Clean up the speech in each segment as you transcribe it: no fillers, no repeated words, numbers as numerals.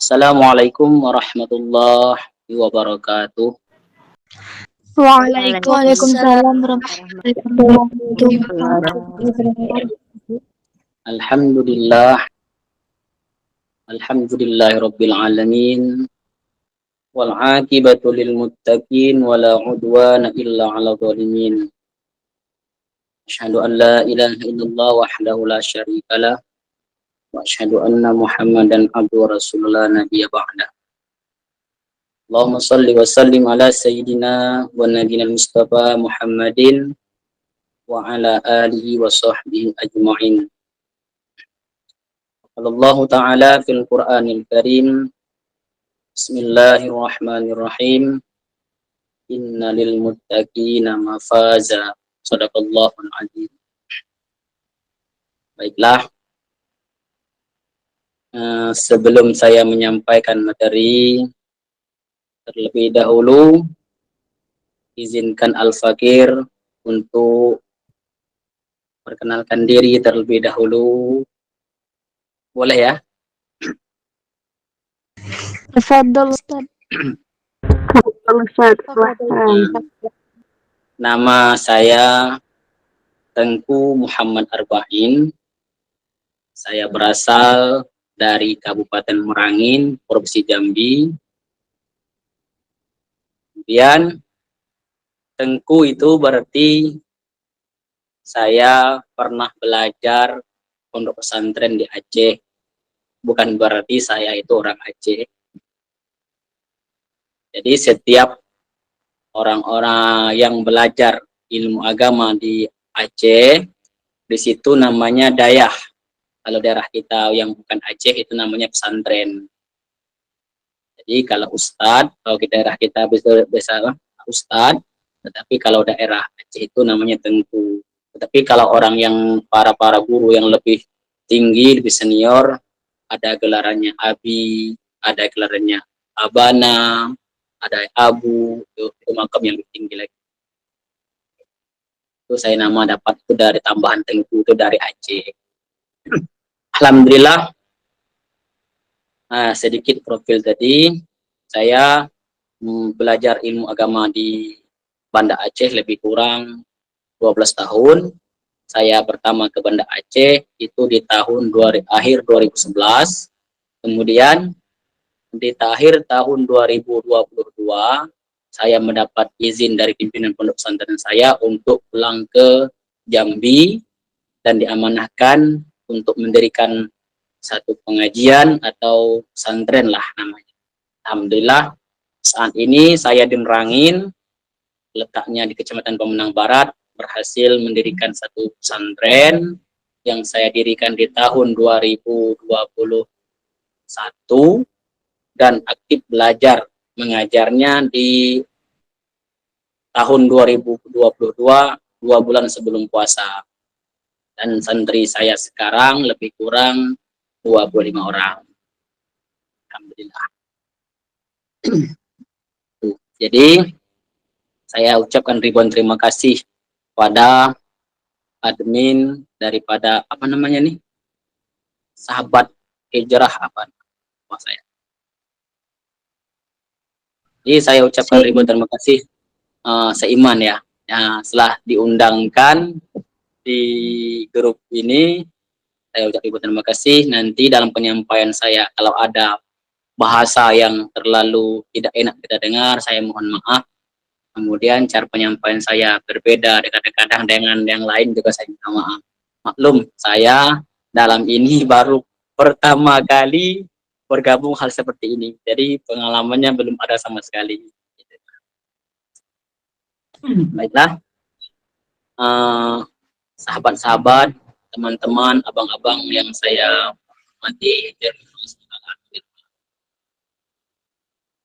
Assalamualaikum warahmatullahi wabarakatuh. Waalaikumsalam Waalaikumsalam warahmatullahi warahmatullahi wabarakatuh. Alhamdulillah, alhamdulillahirabbil alamin. Wal aqibatu lil muttaqin wala udwana illa 'alal zalimin. Asyhadu an la ilaha illallah wahdahu la syarikalah wa asyhadu anna Muhammadan abduhu wa rasulullah nabiyya ba'da. Allahumma shalli wa sallim ala sayyidina wa nabiyina Mustafa Muhammadin wa ala alihi wa sahbihi ajma'in. Allah Ta'ala fil Qur'anil Karim. Bismillahirrahmanirrahim. Inna lil muttaqina mafaza. Shadaqallahul azim. Baiklah, sebelum saya menyampaikan materi, terlebih dahulu izinkan Al-Fakir untuk perkenalkan diri terlebih dahulu. Boleh ya? Tafadhol Ustaz. Nama saya Tengku Muhammad Arba'in. Saya berasal dari Kabupaten Merangin, Provinsi Jambi. Kemudian Tengku itu berarti saya pernah belajar pondok pesantren di Aceh. Bukan berarti saya itu orang Aceh. Jadi setiap orang-orang yang belajar ilmu agama di Aceh, di situ namanya dayah. Kalau daerah kita yang bukan Aceh itu namanya pesantren. Jadi kalau ustadz, kalau di daerah kita biasa ustadz, tetapi kalau daerah Aceh itu namanya Tengku. Tetapi kalau orang yang para guru yang lebih tinggi, lebih senior, ada gelarannya Abi, ada gelarannya Abana, ada Abu, itu makam yang lebih tinggi lagi. Itu saya nama dapat itu dari tambahan Tengku itu dari Aceh. Alhamdulillah. Nah, sedikit profil tadi, saya belajar ilmu agama di Banda Aceh lebih kurang 12 tahun. Saya pertama ke Banda Aceh itu di tahun akhir 2011. Kemudian di akhir tahun 2022 saya mendapat izin dari pimpinan pondok pesantren saya untuk pulang ke Jambi dan diamanahkan untuk mendirikan satu pengajian atau pesantren lah namanya. Alhamdulillah saat ini saya di Merangin, letaknya di Kecamatan Pemenang Barat, berhasil mendirikan satu pesantren yang saya dirikan di tahun 2021 dan aktif belajar mengajarnya di tahun 2022, 2 bulan sebelum puasa. Dan santri saya sekarang lebih kurang 25 orang. Alhamdulillah. Jadi saya ucapkan ribuan terima kasih pada admin daripada apa namanya nih, sahabat hijrah apa saya. Jadi saya ucapkan ribuan terima kasih seiman ya. Setelah diundangkan di grup ini, saya ucapkan ribuan terima kasih. Nanti dalam penyampaian saya kalau ada bahasa yang terlalu tidak enak kita dengar, saya mohon maaf. Kemudian cara penyampaian saya berbeda kadang-kadang dengan yang lain juga saya minta maaf. Maklum, saya dalam ini baru pertama kali bergabung hal seperti ini. Jadi pengalamannya belum ada sama sekali. Baiklah, sahabat-sahabat, teman-teman, abang-abang yang saya hormati,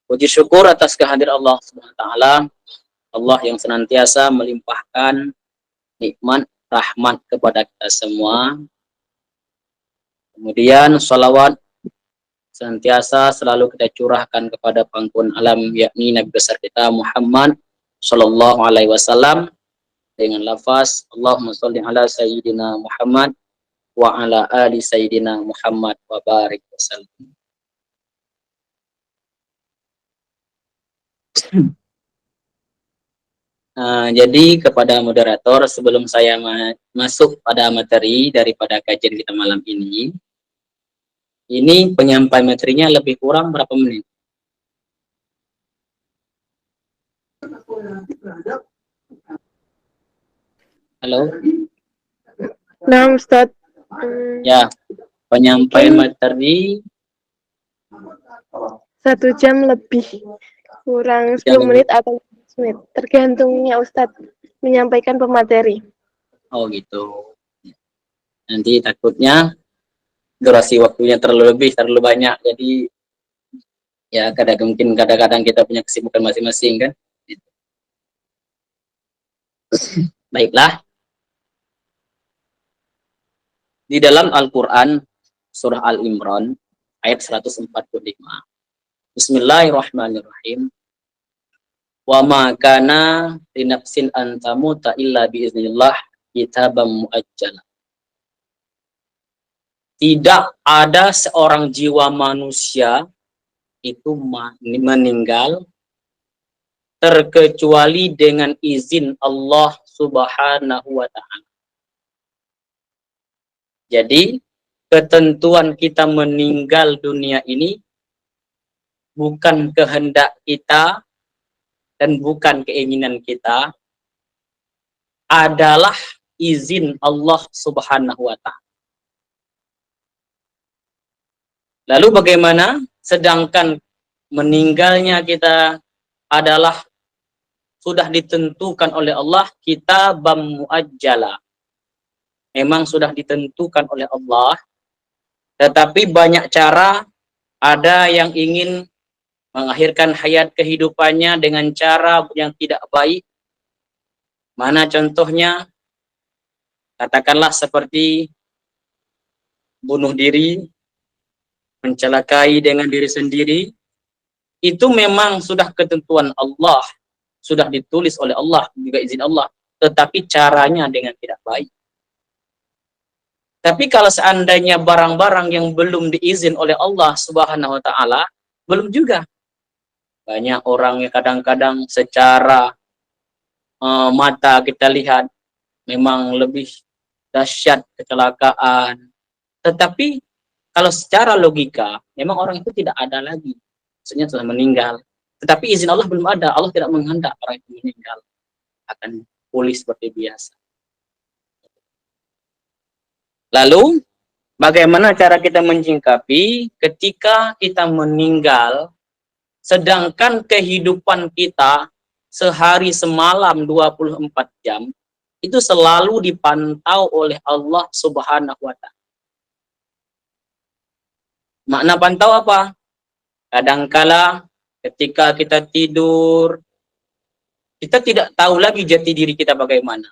puji syukur atas kehadiran Allah Subhanahu wa taala, Allah yang senantiasa melimpahkan nikmat rahmat kepada kita semua. Kemudian salawat senantiasa selalu kita curahkan kepada pangkuan alam, yakni Nabi besar kita Muhammad Sallallahu Alaihi Wasallam dengan lafaz Allahumma sholli ala sayyidina Muhammad wa ala ali sayyidina Muhammad wa barik wasallam. Jadi kepada moderator, sebelum saya masuk pada materi daripada kajian kita malam ini penyampaian materinya lebih kurang berapa menit? Halo? Nah, Ustadz. Ya, penyampaian materi 1 jam lebih. Kurang 10 yang menit atau 15 menit. Tergantungnya Ustadz menyampaikan pemateri. oh gitu. Nanti takutnya durasi waktunya terlalu banyak, jadi ya kadang-kadang kita punya kesibukan masing-masing kan. Baiklah, di dalam Al-Quran surah Al-Imran ayat 145, Bismillahirrahmanirrahim, wa ma kana linafsin an tamuta illa biiznillah kitabam muajjala. Tidak ada seorang jiwa manusia itu meninggal terkecuali dengan izin Allah Subhanahu wa ta'ala. Jadi ketentuan kita meninggal dunia ini bukan kehendak kita dan bukan keinginan kita, adalah izin Allah Subhanahu wa ta'ala. Lalu bagaimana? Sedangkan meninggalnya kita adalah sudah ditentukan oleh Allah, kitabam muajjala. Memang sudah ditentukan oleh Allah, tetapi banyak cara. Ada yang ingin mengakhirkan hayat kehidupannya dengan cara yang tidak baik. Mana contohnya? Katakanlah seperti bunuh diri, mencelakai dengan diri sendiri. Itu memang sudah ketentuan Allah, sudah ditulis oleh Allah, juga izin Allah, tetapi caranya dengan tidak baik. Tapi kalau seandainya barang-barang yang belum diizin oleh Allah Subhanahu wa ta'ala, belum juga. Banyak orang yang kadang-kadang secara mata kita lihat memang lebih dahsyat kecelakaan. Tetapi kalau secara logika, memang orang itu tidak ada lagi. Maksudnya sudah meninggal. Tetapi izin Allah belum ada. Allah tidak menghendak orang itu meninggal. Akan pulih seperti biasa. Lalu, bagaimana cara kita menyingkapi ketika kita meninggal, sedangkan kehidupan kita sehari semalam 24 jam, itu selalu dipantau oleh Allah Subhanahu wa ta'ala. Makna pantau apa? Kadangkala ketika kita tidur, kita tidak tahu lagi jati diri kita bagaimana.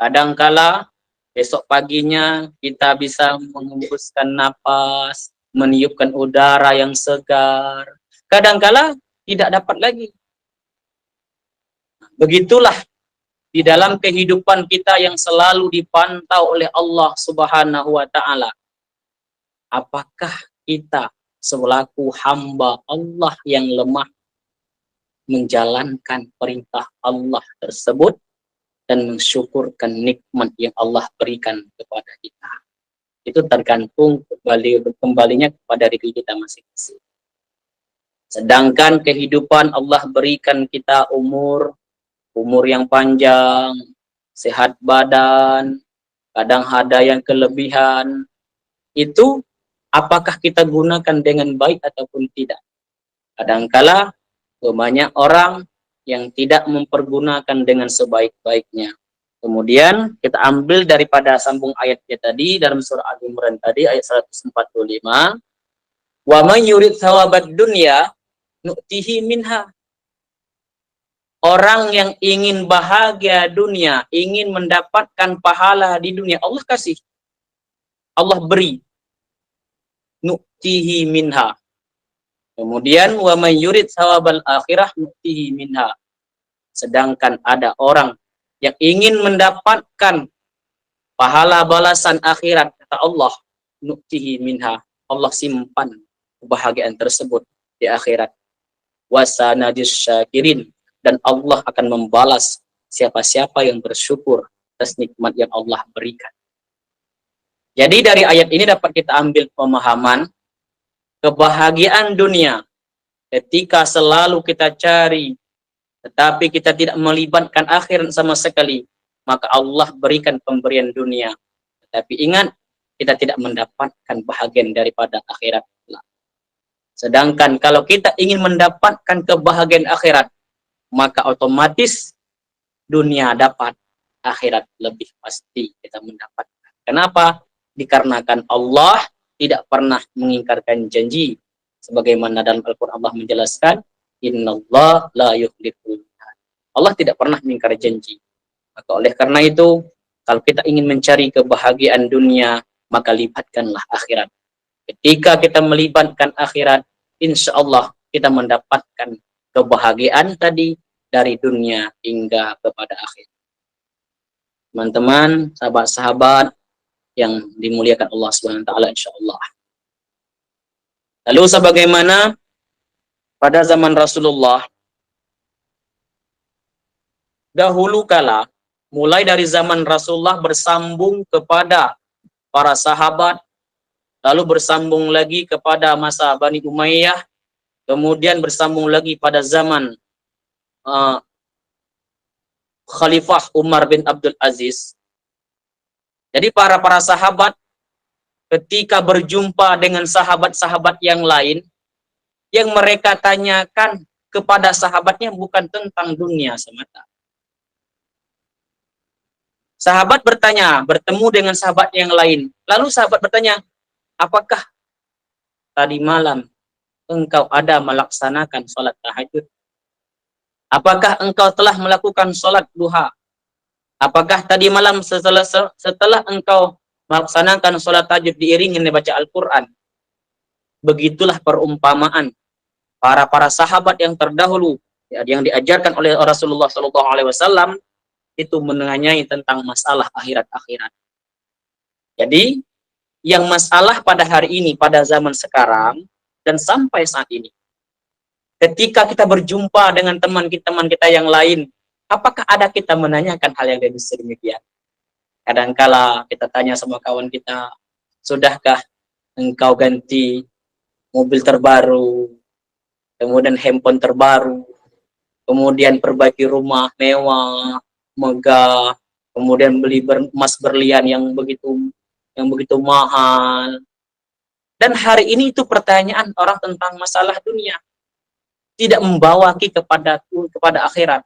Kadangkala besok paginya kita bisa menghembuskan napas, meniupkan udara yang segar. Kadangkala tidak dapat lagi. Begitulah di dalam kehidupan kita yang selalu dipantau oleh Allah Subhanahu wa ta'ala. Apakah kita selaku hamba Allah yang lemah menjalankan perintah Allah tersebut dan mensyukurkan nikmat yang Allah berikan kepada kita? Itu tergantung kembalinya kepada diri kita masing-masing. Sedangkan kehidupan Allah berikan kita umur yang panjang, sehat badan, kadang ada yang kelebihan. Itu apakah kita gunakan dengan baik ataupun tidak? Kadangkala banyak orang yang tidak mempergunakan dengan sebaik-baiknya. Kemudian kita ambil daripada sambung ayatnya tadi dalam surah Al-Imran tadi ayat 145. Wa may yurid thawabad dunya nu'tihi minha. Orang yang ingin bahagia dunia, ingin mendapatkan pahala di dunia, Allah kasih. Allah beri. Nu'tihi minha. Kemudian wa may yurid thawabal akhirah nu'tihi minha. Sedangkan ada orang yang ingin mendapatkan pahala balasan akhirat, kata Allah, nu'tihi minha. Allah simpan kebahagiaan tersebut di akhirat. wasanadis syakirin, dan Allah akan membalas siapa-siapa yang bersyukur atas nikmat yang Allah berikan. Jadi dari ayat ini dapat kita ambil pemahaman kebahagiaan dunia ketika selalu kita cari tetapi kita tidak melibatkan akhirat sama sekali, maka Allah berikan pemberian dunia. Tapi ingat, kita tidak mendapatkan bahagian daripada akhirat. Sedangkan kalau kita ingin mendapatkan kebahagiaan akhirat, maka otomatis dunia dapat, akhirat lebih pasti kita mendapatkan. Kenapa? Dikarenakan Allah tidak pernah mengingkarkan janji. Sebagaimana dalam Al-Quran Allah menjelaskan, Innallaha la yukhliful mi'ad. Allah tidak pernah mengingkari janji. Maka oleh karena itu, kalau kita ingin mencari kebahagiaan dunia, maka libatkanlah akhirat. Ketika kita melibatkan akhirat, insya Allah kita mendapatkan kebahagiaan tadi dari dunia hingga kepada akhir. Teman-teman, sahabat-sahabat yang dimuliakan Allah SWT, insya Allah. Lalu sebagaimana pada zaman Rasulullah, dahulu kala, mulai dari zaman Rasulullah bersambung kepada para sahabat, lalu bersambung lagi kepada masa Bani Umayyah, kemudian bersambung lagi pada zaman Khalifah Umar bin Abdul Aziz. Jadi para sahabat ketika berjumpa dengan sahabat-sahabat yang lain, yang mereka tanyakan kepada sahabatnya bukan tentang dunia semata. Sahabat bertanya, bertemu dengan sahabat yang lain. Lalu sahabat bertanya, apakah tadi malam engkau ada melaksanakan sholat tahajud? Apakah engkau telah melakukan sholat duha? Apakah tadi malam setelah engkau melaksanakan sholat tahajud diiringi baca Al-Quran? Begitulah perumpamaan para sahabat yang terdahulu, yang diajarkan oleh Rasulullah SAW, itu menanyai tentang masalah akhirat-akhirat. Jadi yang masalah pada hari ini, pada zaman sekarang dan sampai saat ini, ketika kita berjumpa dengan teman kita yang lain, apakah ada kita menanyakan hal yang demikian? Kadangkala kita tanya sama kawan kita, sudahkah engkau ganti mobil terbaru, kemudian handphone terbaru, kemudian perbaiki rumah mewah, megah, kemudian beli emas berlian yang begitu mahal. Dan hari ini itu pertanyaan orang tentang masalah dunia, tidak membawa kepada akhirat.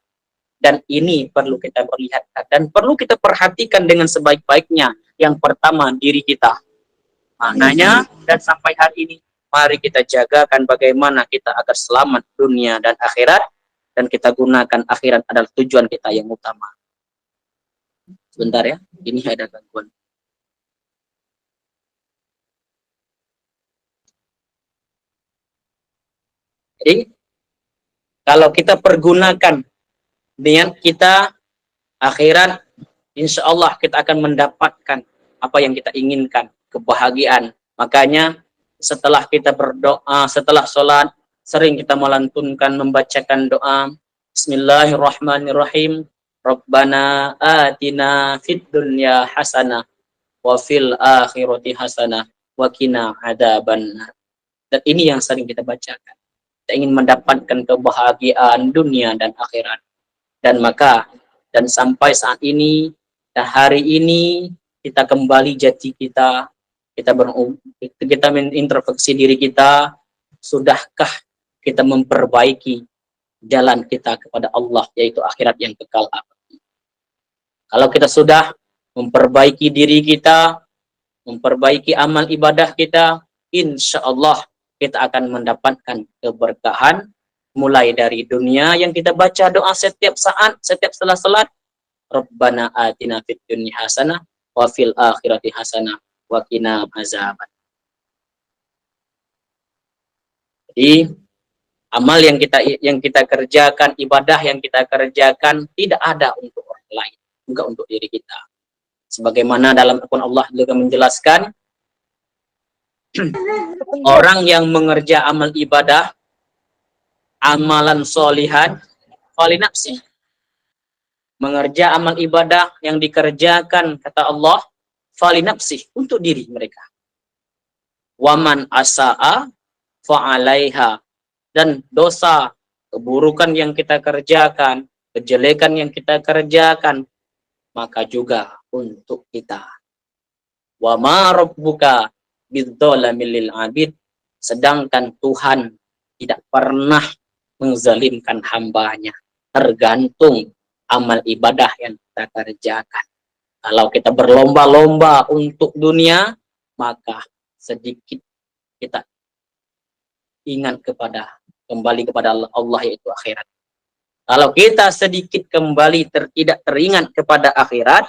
Dan ini perlu kita perlihatkan dan perlu kita perhatikan dengan sebaik-baiknya. Yang pertama, diri kita. Maknanya, dan sampai hari ini, mari kita jagakan bagaimana kita agar selamat dunia dan akhirat, dan kita gunakan akhirat adalah tujuan kita yang utama. Sebentar ya, ini ada gangguan. Jadi, kalau kita pergunakan niat kita akhirat, insya Allah kita akan mendapatkan apa yang kita inginkan, kebahagiaan. Makanya setelah kita berdoa, setelah sholat, sering kita melantunkan, membacakan doa, Bismillahirrahmanirrahim, Rabbana atina fid dunya hasanah, wa fil akhirati hasanah, wa qina adzabannar. Dan ini yang sering kita bacakan. Kita ingin mendapatkan kebahagiaan dunia dan akhirat. Dan sampai saat ini, dan hari ini, kita kembali jati kita mengintrospeksi diri kita, sudahkah kita memperbaiki jalan kita kepada Allah, yaitu akhirat yang kekal abadi. Kalau kita sudah memperbaiki diri kita, memperbaiki amal ibadah kita, insya Allah kita akan mendapatkan keberkahan, mulai dari dunia yang kita baca doa setiap saat, setiap setelah salat, Rabbana atina fid dunya hasanah wa fil akhirati hasanah wa qina azaban. Jadi amal yang kita kerjakan, ibadah yang kita kerjakan tidak ada untuk orang lain, juga untuk diri kita. Sebagaimana dalam Al-Quran Allah juga menjelaskan, orang yang mengerja amal ibadah amalan solihan falinafsi. Mengerja amal ibadah yang dikerjakan kata Allah falinafsi, untuk diri mereka. Waman asa'a fa'alaiha, dan dosa keburukan yang kita kerjakan, kejelekan yang kita kerjakan, maka juga untuk kita. Wa ma rabbuka bidzzalamil lil abid, sedangkan Tuhan tidak pernah menzalimkan hambanya. Tergantung amal ibadah yang kita kerjakan. Kalau kita berlomba-lomba untuk dunia, maka sedikit kita ingat kembali kepada Allah, yaitu akhirat. Kalau kita sedikit kembali tidak teringat kepada akhirat,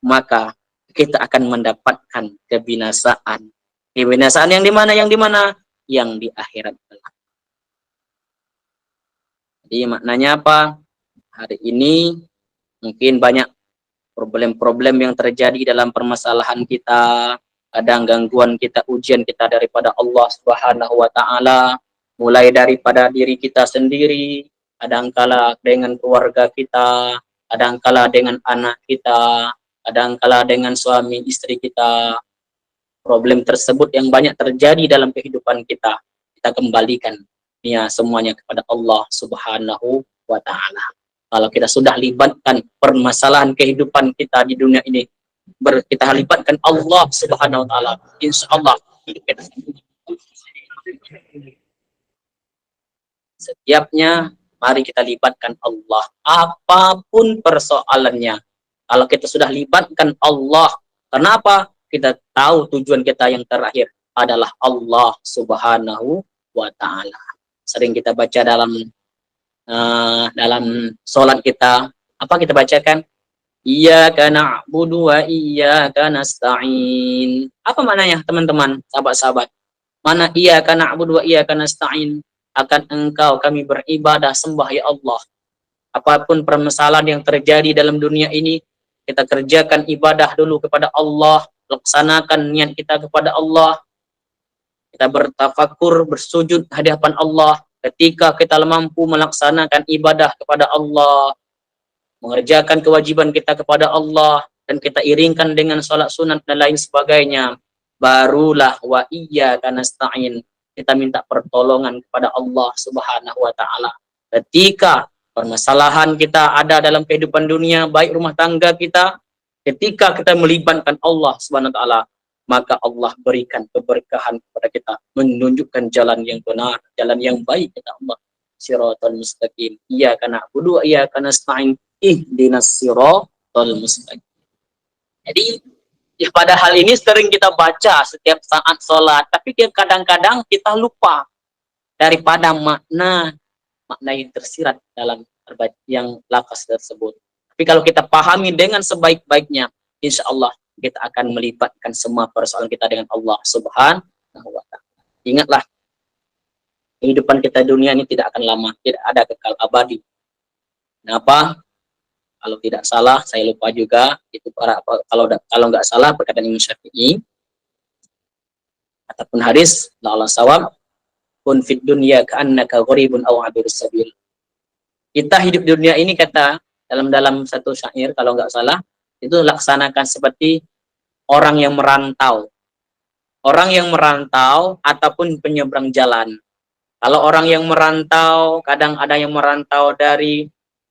maka kita akan mendapatkan kebinasaan. Kebinasaan yang di mana? Yang di mana? Yang di akhirat. Jadi maknanya apa? Hari ini mungkin banyak problem-problem yang terjadi dalam permasalahan kita. Kadang gangguan kita, ujian kita daripada Allah Subhanahu wa Ta'ala, mulai daripada diri kita sendiri, kadangkala dengan keluarga kita, kadangkala dengan anak kita, kadangkala dengan suami istri kita. Problem tersebut yang banyak terjadi dalam kehidupan kita kembalikan ya semuanya kepada Allah Subhanahu wa Ta'ala. Kalau kita sudah libatkan permasalahan kehidupan kita di dunia ini, kita libatkan Allah Subhanahu wa Ta'ala, insya Allah setiapnya mari kita libatkan Allah, apapun persoalannya. Kalau kita sudah libatkan Allah, kenapa? Kita tahu tujuan kita yang terakhir adalah Allah Subhanahu wa Ta'ala. Sering kita baca dalam sholat kita, apa kita bacakan? Iyyaka na'budu wa iyyaka nasta'in. Apa maknanya teman-teman, sahabat-sahabat? Mana iyyaka na'budu wa iyyaka nasta'in? Akan engkau kami beribadah, sembah ya Allah. Apapun permasalahan yang terjadi dalam dunia ini, kita kerjakan ibadah dulu kepada Allah, laksanakan niat kita kepada Allah. Kita bertafakur, bersujud hadapan Allah. Ketika kita mampu melaksanakan ibadah kepada Allah, mengerjakan kewajiban kita kepada Allah, dan kita iringkan dengan sholat sunat dan lain sebagainya, barulah wa iyyaka nasta'in, kita minta pertolongan kepada Allah Subhanahu wa Ta'ala. Ketika permasalahan kita ada dalam kehidupan dunia, baik rumah tangga kita, ketika kita melibatkan Allah Subhanahu wa Ta'ala, maka Allah berikan keberkahan kepada kita, menunjukkan jalan yang benar, jalan yang baik kata Allah. Shiratal mustaqim, iyyaka na'budu wa iyyaka nasta'in, ihdinas shiratal mustaqim. Jadi ya, pada hal ini sering kita baca setiap saat sholat, tapi kadang-kadang kita lupa daripada makna yang tersirat dalam yang lafaz tersebut. Tapi kalau kita pahami dengan sebaik-baiknya, insya Allah kita akan melibatkan semua persoalan kita dengan Allah Subhanahu wa Ta'ala. Ingatlah, kehidupan kita dunia ini tidak akan lama, tidak ada kekal abadi. Kenapa? Kalau tidak salah, saya lupa juga, itu kalau nggak salah perkataan Imam Syafi'i ataupun hadis la Allah sawab, kun fid dunya ka'annaka gharibun aw abirus sabil. Kita hidup di dunia ini, kata dalam satu syair kalau nggak salah, itu laksanakan seperti orang yang merantau. Orang yang merantau ataupun penyeberang jalan. Kalau orang yang merantau, kadang ada yang merantau dari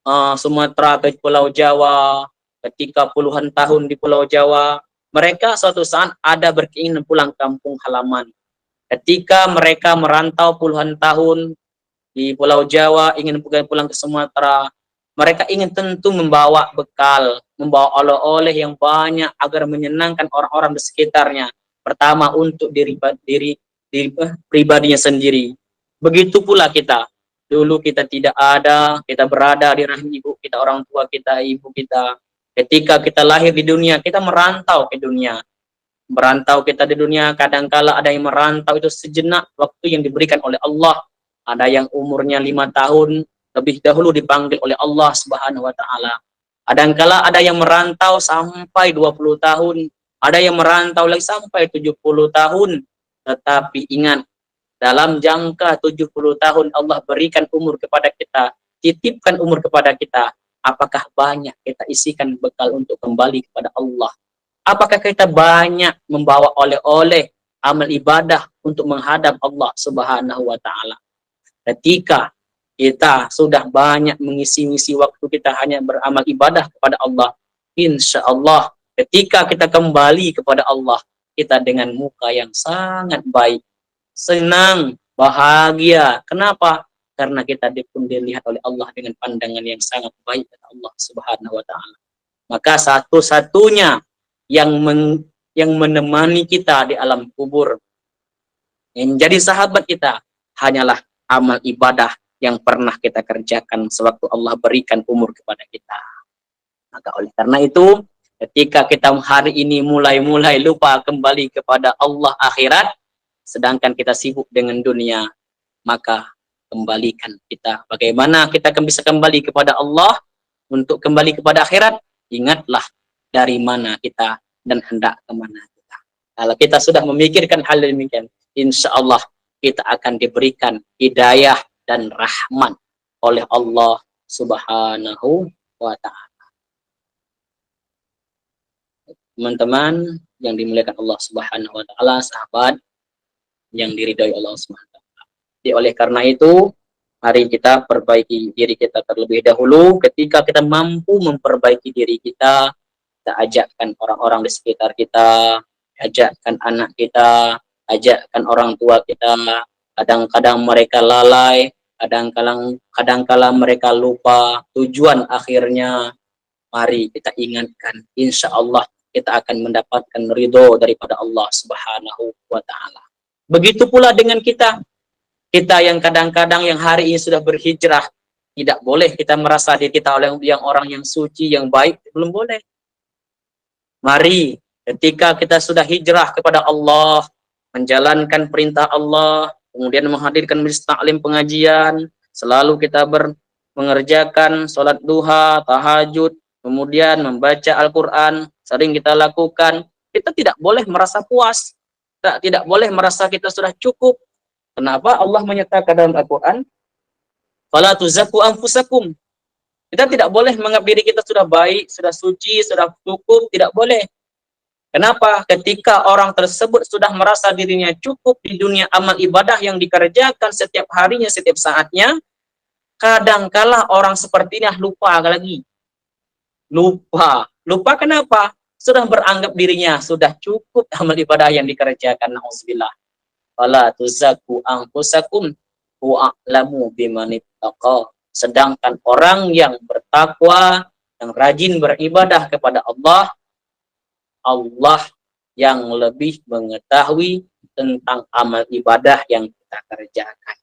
Sumatera ke Pulau Jawa, ketika puluhan tahun di Pulau Jawa, mereka suatu saat ada berkeinginan pulang kampung halaman. Ketika mereka merantau puluhan tahun di Pulau Jawa, ingin pulang ke Sumatera, mereka ingin tentu membawa bekal, membawa oleh-oleh yang banyak agar menyenangkan orang-orang di sekitarnya. Pertama untuk diri pribadinya sendiri. Begitu pula kita. Dulu kita tidak ada, kita berada di rahim ibu kita, orang tua kita, ibu kita. Ketika kita lahir di dunia, kita merantau ke dunia. Merantau kita di dunia, kadangkala ada yang merantau itu sejenak waktu yang diberikan oleh Allah. Ada yang umurnya 5 tahun, lebih dahulu dipanggil oleh Allah Subhanahu wa Ta'ala. Kadangkala ada yang merantau sampai 20 tahun, ada yang merantau lagi sampai 70 tahun. Tetapi ingat, dalam jangka 70 tahun Allah berikan umur kepada kita, titipkan umur kepada kita, apakah banyak kita isikan bekal untuk kembali kepada Allah? Apakah kita banyak membawa oleh-oleh amal ibadah untuk menghadap Allah Subhanahu wa taala? Ketika kita sudah banyak mengisi-ngisi waktu kita hanya beramal ibadah kepada Allah, insya Allah ketika kita kembali kepada Allah, kita dengan muka yang sangat baik, senang, bahagia. Kenapa? Karena kita pun dilihat oleh Allah dengan pandangan yang sangat baik dari Allah Subhanahu wa taala. Maka satu-satunya yang menemani kita di alam kubur, yang menjadi sahabat kita, hanyalah amal ibadah yang pernah kita kerjakan sewaktu Allah berikan umur kepada kita. Maka oleh karena itu, ketika kita hari ini mulai lupa kembali kepada Allah akhirat, sedangkan kita sibuk dengan dunia, maka kembalikan kita. Bagaimana kita bisa kembali kepada Allah? Untuk kembali kepada akhirat, ingatlah dari mana kita dan hendak kemana kita. Kalau kita sudah memikirkan hal demikian, insya Allah kita akan diberikan hidayah dan rahmat oleh Allah Subhanahu wa ta'ala. Teman-teman yang dimuliakan Allah Subhanahu wa ta'ala, sahabat yang diridhai Allah Subhanahu wa ta'ala. Jadi oleh karena itu, mari kita perbaiki diri kita terlebih dahulu. Ketika kita mampu memperbaiki diri kita, kita ajakkan orang-orang di sekitar kita, ajakkan anak kita, ajakkan orang tua kita. Kadang-kadang mereka lalai, kadang-kala mereka lupa tujuan akhirnya. Mari kita ingatkan, insya Allah kita akan mendapatkan ridho daripada Allah Subhanahu wa ta'ala. Begitu pula dengan kita yang kadang-kadang yang hari ini sudah berhijrah, tidak boleh kita merasa diri kita oleh yang orang yang suci, yang baik, belum boleh. Mari ketika kita sudah hijrah kepada Allah, menjalankan perintah Allah, kemudian menghadirkan majelis taklim pengajian, selalu kita mengerjakan sholat duha, tahajud, kemudian membaca Al-Quran, sering kita lakukan. Kita tidak boleh merasa puas, tidak boleh merasa kita sudah cukup. Kenapa? Allah menyatakan dalam Al-Quran, "Fala tuzakku anfusakum." Kita tidak boleh menganggap diri kita sudah baik, sudah suci, sudah cukup, tidak boleh. Kenapa? Ketika orang tersebut sudah merasa dirinya cukup di dunia amal ibadah yang dikerjakan setiap harinya, setiap saatnya, kadangkala orang seperti ini lupa lagi. Lupa kenapa? Sudah beranggap dirinya sudah cukup amal ibadah yang dikerjakan. Nauzubillah. Fala tuzakku anfusakum wa a'lamu bimanittaqa. Sedangkan orang yang bertakwa, yang rajin beribadah kepada Allah, Allah yang lebih mengetahui tentang amal ibadah yang kita kerjakan.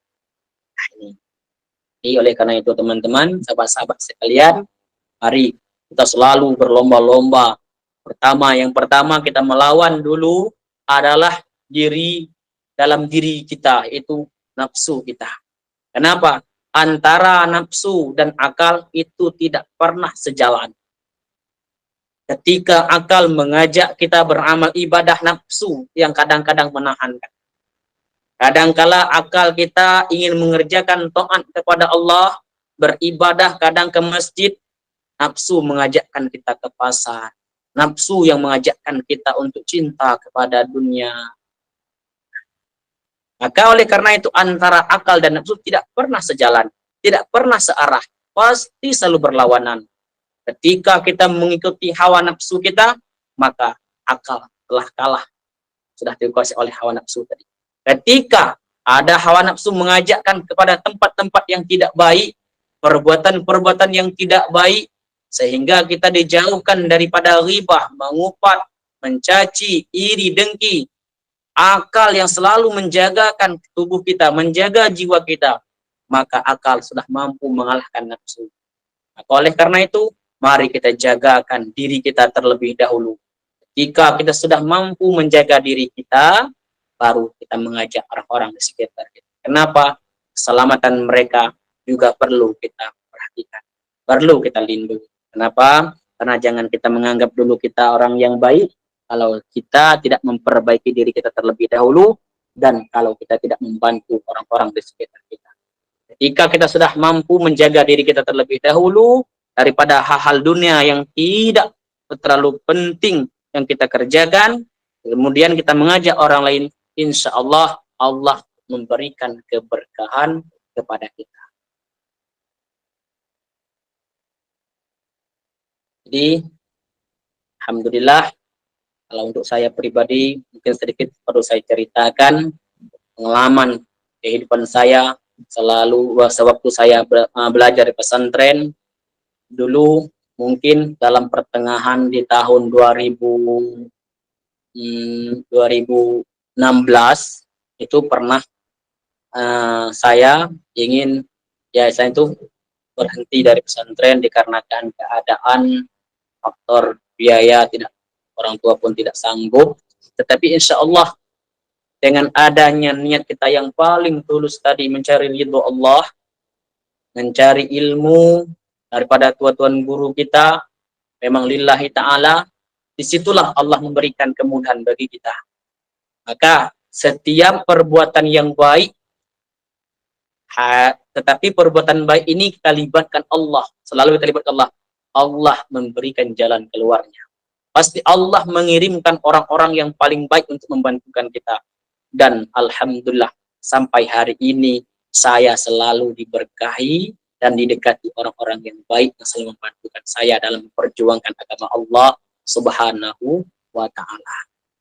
Nah, ini. Jadi oleh karena itu teman-teman, sahabat-sahabat sekalian, mari kita selalu berlomba-lomba. Yang pertama kita melawan dulu adalah dalam diri kita, itu nafsu kita. Kenapa? Antara nafsu dan akal itu tidak pernah sejalan. Ketika akal mengajak kita beramal ibadah, nafsu yang kadang-kadang menahankan. Kadangkala akal kita ingin mengerjakan taat kepada Allah, beribadah kadang ke masjid, nafsu mengajakkan kita ke pasar. Nafsu yang mengajakkan kita untuk cinta kepada dunia. Maka oleh karena itu antara akal dan nafsu tidak pernah sejalan, tidak pernah searah, pasti selalu berlawanan. Ketika kita mengikuti hawa nafsu kita, maka akal telah kalah, sudah dikuasai oleh hawa nafsu tadi. Ketika ada hawa nafsu mengajakkan kepada tempat-tempat yang tidak baik, perbuatan-perbuatan yang tidak baik, sehingga kita dijauhkan daripada ghibah, mengupat, mencaci, iri, dengki. Akal yang selalu menjagakan tubuh kita, menjaga jiwa kita, maka akal sudah mampu mengalahkan nafsu. Maka oleh karena itu, mari kita jagakan diri kita terlebih dahulu. Jika kita sudah mampu menjaga diri kita, baru kita mengajak orang-orang di sekitar kita. Kenapa? Keselamatan mereka juga perlu kita perhatikan, perlu kita lindungi. Kenapa? Karena jangan kita menganggap dulu kita orang yang baik, kalau kita tidak memperbaiki diri kita terlebih dahulu, dan kalau kita tidak membantu orang-orang di sekitar kita. Ketika kita sudah mampu menjaga diri kita terlebih dahulu daripada hal-hal dunia yang tidak terlalu penting yang kita kerjakan, kemudian kita mengajak orang lain, insya Allah Allah memberikan keberkahan kepada kita. Jadi, alhamdulillah, kalau untuk saya pribadi, mungkin sedikit perlu saya ceritakan pengalaman kehidupan saya selalu sewaktu saya belajar di pesantren. Dulu mungkin dalam pertengahan di tahun 2016 itu pernah saya ingin, ya saya itu berhenti dari pesantren dikarenakan keadaan faktor biaya, tidak, orang tua pun tidak sanggup. Tetapi insya Allah dengan adanya niat kita yang paling tulus tadi mencari ridho Allah, mencari ilmu daripada tuan-tuan guru kita, memang lillahi ta'ala, disitulah Allah memberikan kemudahan bagi kita. Maka setiap perbuatan yang baik, tetapi perbuatan baik ini kita libatkan Allah, selalu kita libatkan Allah, Allah memberikan jalan keluarnya. Pasti Allah mengirimkan orang-orang yang paling baik untuk membantukan kita. Dan alhamdulillah sampai hari ini saya selalu diberkahi dan didekati orang-orang yang baik yang selalu membantukan saya dalam memperjuangkan agama Allah Subhanahu wa ta'ala.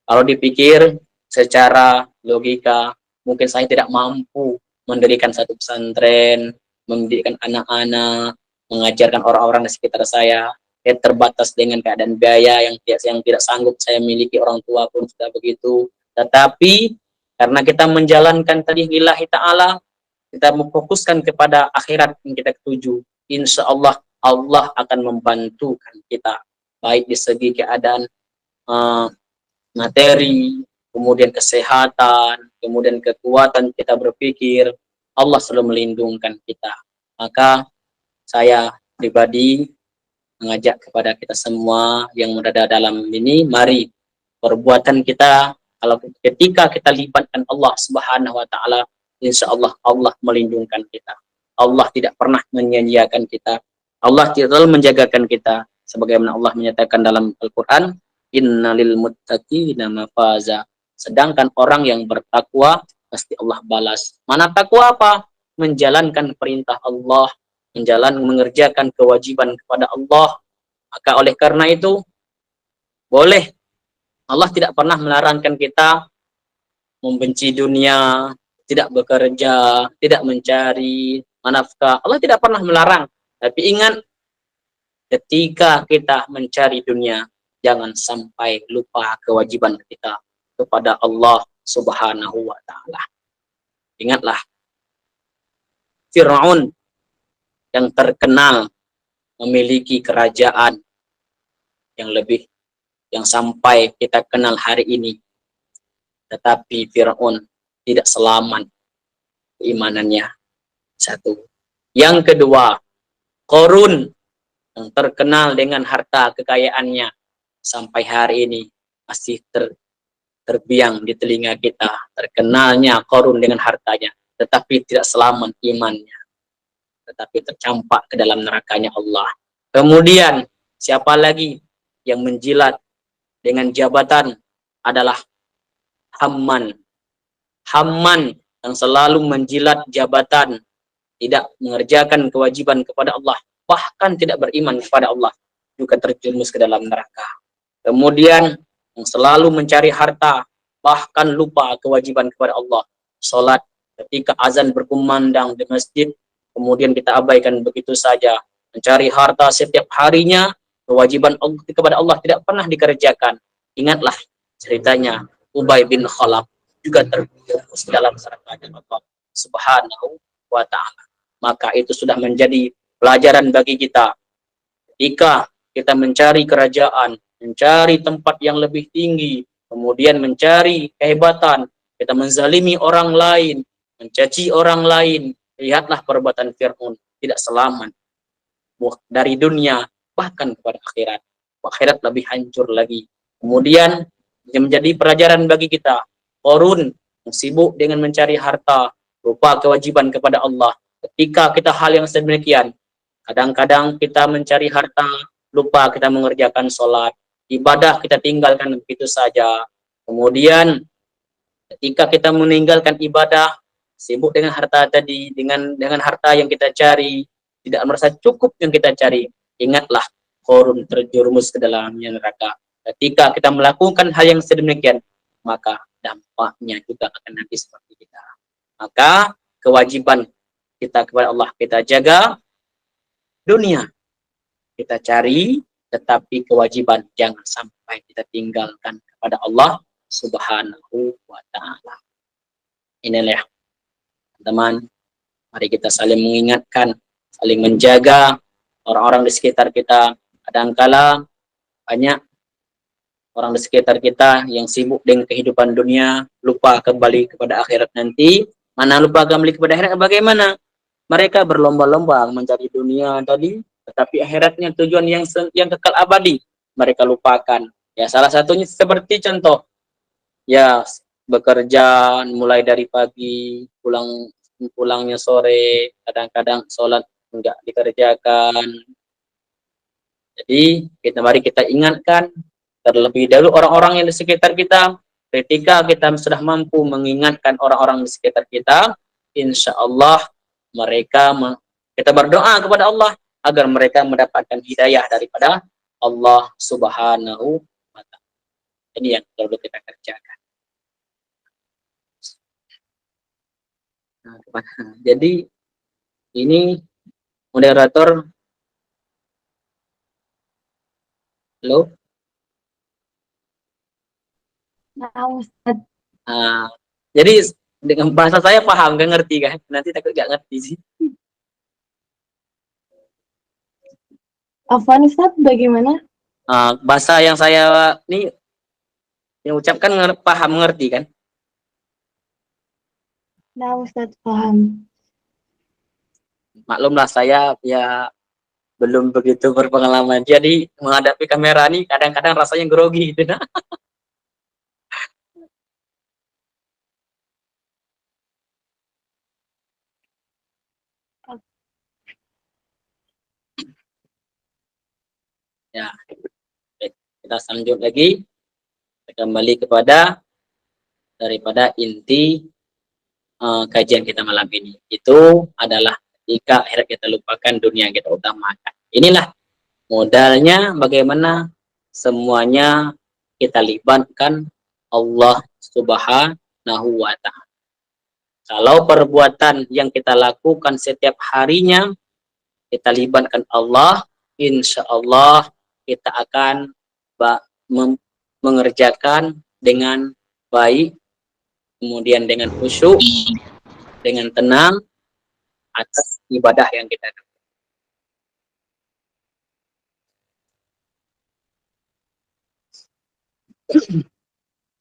Kalau dipikir secara logika, mungkin saya tidak mampu mendirikan satu pesantren, mendidik anak-anak, mengajarkan orang-orang di sekitar saya. Terbatas dengan keadaan biaya yang tidak sanggup saya miliki, orang tua pun sudah begitu. Tetapi karena kita menjalankan tadi lillahi ta'ala, kita memfokuskan kepada akhirat yang kita tuju, insya Allah Allah akan membantukan kita, baik di segi keadaan materi, kemudian kesehatan, kemudian kekuatan kita berpikir, Allah selalu melindungkan kita. Maka saya pribadi mengajak kepada kita semua yang berada dalam ini, mari perbuatan kita, kalau ketika kita libatkan Allah Subhanahu wa ta'ala, insya Allah Allah melindungkan kita. Allah tidak pernah menyia-nyiakan kita. Allah selalu menjagakan kita. Sebagaimana Allah menyatakan dalam Al-Quran, innalil muttaqina mafaza. Sedangkan orang yang bertakwa, pasti Allah balas. Mana takwa apa? Menjalankan perintah Allah, mengerjakan kewajiban kepada Allah. Maka oleh karena itu, boleh, Allah tidak pernah melarangkan kita membenci dunia, tidak bekerja, tidak mencari nafkah. Allah tidak pernah melarang. Tapi ingat, ketika kita mencari dunia, jangan sampai lupa kewajiban kita kepada Allah Subhanahu wa ta'ala. Ingatlah, Fir'aun yang terkenal memiliki kerajaan yang sampai kita kenal hari ini, tetapi Fir'aun tidak selamat keimanannya. Satu. Yang kedua, Qarun yang terkenal dengan harta kekayaannya, sampai hari ini masih terbiang di telinga kita, terkenalnya Qarun dengan hartanya, tetapi tidak selamat imannya, tetapi tercampak ke dalam nerakanya Allah. Kemudian siapa lagi yang menjilat dengan jabatan adalah Haman. Haman yang selalu menjilat jabatan, tidak mengerjakan kewajiban kepada Allah, bahkan tidak beriman kepada Allah, juga terjerumus ke dalam neraka. Kemudian yang selalu mencari harta, bahkan lupa kewajiban kepada Allah. Salat ketika azan berkumandang di masjid, kemudian kita abaikan begitu saja. Mencari harta setiap harinya, kewajiban Allah kepada Allah tidak pernah dikerjakan. Ingatlah ceritanya Ubay bin Khalaf, juga terjerumus dalam nerakanya Allah Subhanahu wa ta'ala. Maka itu sudah menjadi pelajaran bagi kita. Jika kita mencari kerajaan, mencari tempat yang lebih tinggi, kemudian mencari kehebatan, kita menzalimi orang lain, mencaci orang lain, lihatlah perbuatan Fir'aun, tidak selamat dari dunia, bahkan kepada akhirat. Akhirat lebih hancur lagi. Kemudian yang menjadi pelajaran bagi kita, Qarun sibuk dengan mencari harta, lupa kewajiban kepada Allah. Ketika kita hal yang sedemikian, kadang-kadang kita mencari harta, lupa kita mengerjakan sholat, ibadah kita tinggalkan begitu saja. Kemudian ketika kita meninggalkan ibadah, sibuk dengan harta tadi, dengan harta yang kita cari, tidak merasa cukup yang kita cari, ingatlah Korun terjerumus ke dalamnya neraka. Ketika kita melakukan hal yang sedemikian, maka dampaknya juga akan nanti seperti kita. Maka kewajiban kita kepada Allah, kita jaga dunia, kita cari, tetapi kewajiban jangan sampai kita tinggalkan kepada Allah Subhanahu wa ta'ala. Inilah teman, mari kita saling mengingatkan, saling menjaga orang-orang di sekitar kita. Kadangkala banyak orang di sekitar kita yang sibuk dengan kehidupan dunia, lupa kembali kepada akhirat nanti. Mana lupa kembali kepada akhirat, bagaimana? Mereka berlomba-lomba mencari dunia tadi, tetapi akhiratnya tujuan yang kekal abadi mereka lupakan. Ya, salah satunya seperti contoh, ya bekerja mulai dari pagi, pulangnya sore, kadang-kadang sholat enggak dikerjakan. Jadi mari kita ingatkan terlebih dahulu orang-orang yang di sekitar kita. Ketika kita sudah mampu mengingatkan orang-orang di sekitar kita, insya Allah kita berdoa kepada Allah agar mereka mendapatkan hidayah daripada Allah Subhanahu wa ta'ala. Ini yang perlu kita kerjakan. Nah, jadi ini moderator. Halo. Nah, Ustaz. Jadi dengan bahasa saya paham, gak ngerti kan? Nanti takut gak ngerti sih. Afwan Ustaz, bagaimana? Bahasa yang saya ini yang ucapkan paham, mengerti kan? Nah Ustaz, paham. Maklumlah saya ya belum begitu berpengalaman. Jadi menghadapi kamera ini kadang-kadang rasanya grogi gitu. Nah. Ya, kita lanjut lagi. Kita kembali daripada inti kajian kita malam ini. Itu adalah jika akhirat kita lupakan, dunia kita utamakan. Inilah modalnya bagaimana semuanya kita libatkan Allah Subhanahu wa ta'ala. Kalau perbuatan yang kita lakukan setiap harinya kita libatkan Allah, insya Allah kita akan mengerjakan dengan baik, kemudian dengan khusyuk, dengan tenang atas ibadah yang kita lakukan.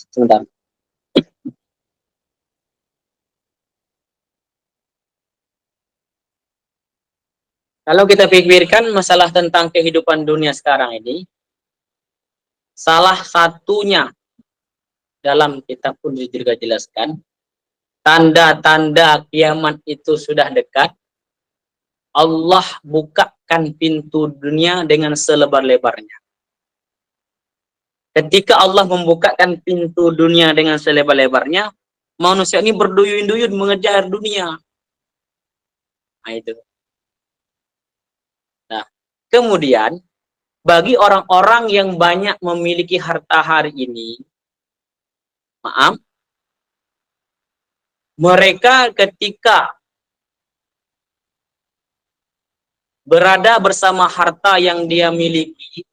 Sebentar. Kalau kita pikirkan masalah tentang kehidupan dunia sekarang ini, salah satunya dalam kitab pun juga jelaskan, tanda-tanda kiamat itu sudah dekat. Allah bukakan pintu dunia dengan selebar-lebarnya. Ketika Allah membukakan pintu dunia dengan selebar-lebarnya, manusia ini berduyun-duyun mengejar dunia. Nah, itu. Nah, kemudian bagi orang-orang yang banyak memiliki harta hari ini, mereka ketika berada bersama harta yang dia miliki,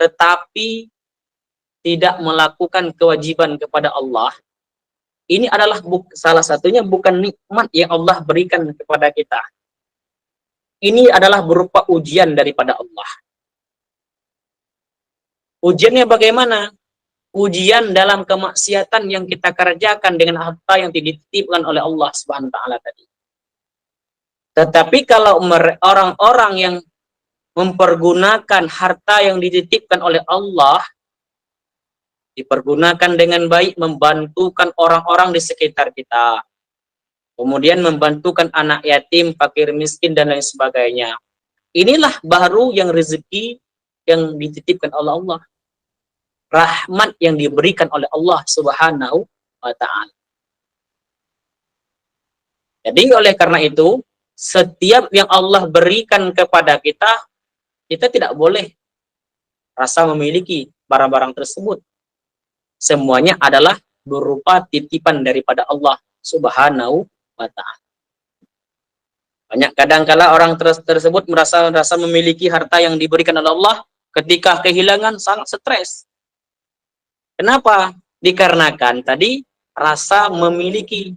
tetapi tidak melakukan kewajiban kepada Allah, ini adalah salah satunya bukan nikmat yang Allah berikan kepada kita. Ini adalah berupa ujian daripada Allah. Ujiannya bagaimana? Ujian dalam kemaksiatan yang kita kerjakan dengan harta yang dititipkan oleh Allah Subhanahu wa ta'ala tadi. Tetapi kalau orang-orang yang mempergunakan harta yang dititipkan oleh Allah dipergunakan dengan baik, membantukan orang-orang di sekitar kita. Kemudian membantukan anak yatim, fakir miskin, dan lain sebagainya. Inilah baru yang rezeki yang dititipkan oleh Allah. Rahmat yang diberikan oleh Allah Subhanahu wa ta'ala. Jadi oleh karena itu, setiap yang Allah berikan kepada kita, kita tidak boleh rasa memiliki barang-barang tersebut. Semuanya adalah berupa titipan daripada Allah Subhanahu wa ta'ala. Banyak kadang-kala orang tersebut merasa memiliki harta yang diberikan oleh Allah, ketika kehilangan sangat stres. Kenapa? Dikarenakan tadi rasa memiliki.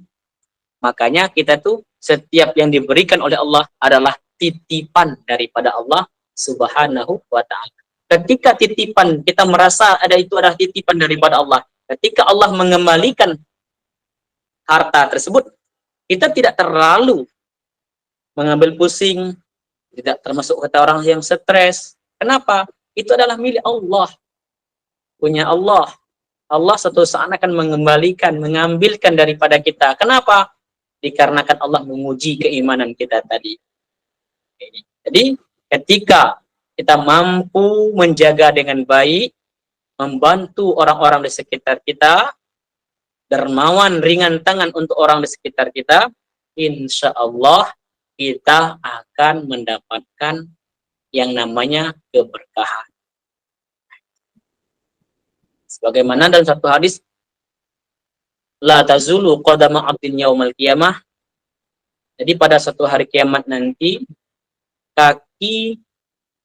Makanya kita tuh setiap yang diberikan oleh Allah adalah titipan daripada Allah Subhanahu wa ta'ala. Ketika titipan kita merasa itu adalah titipan daripada Allah, ketika Allah mengembalikan harta tersebut, kita tidak terlalu mengambil pusing, tidak termasuk kata orang yang stres. Kenapa? Itu adalah milik Allah, punya Allah. Allah suatu saat akan mengembalikan, mengambilkan daripada kita. Kenapa? Dikarenakan Allah menguji keimanan kita tadi. Jadi ketika kita mampu menjaga dengan baik, membantu orang-orang di sekitar kita, dermawan ringan tangan untuk orang di sekitar kita, insya Allah kita akan mendapatkan yang namanya keberkahan. Sebagaimana dalam satu hadis, la tazulu qadama 'abdin yaumal qiyamah. Jadi pada satu hari kiamat nanti,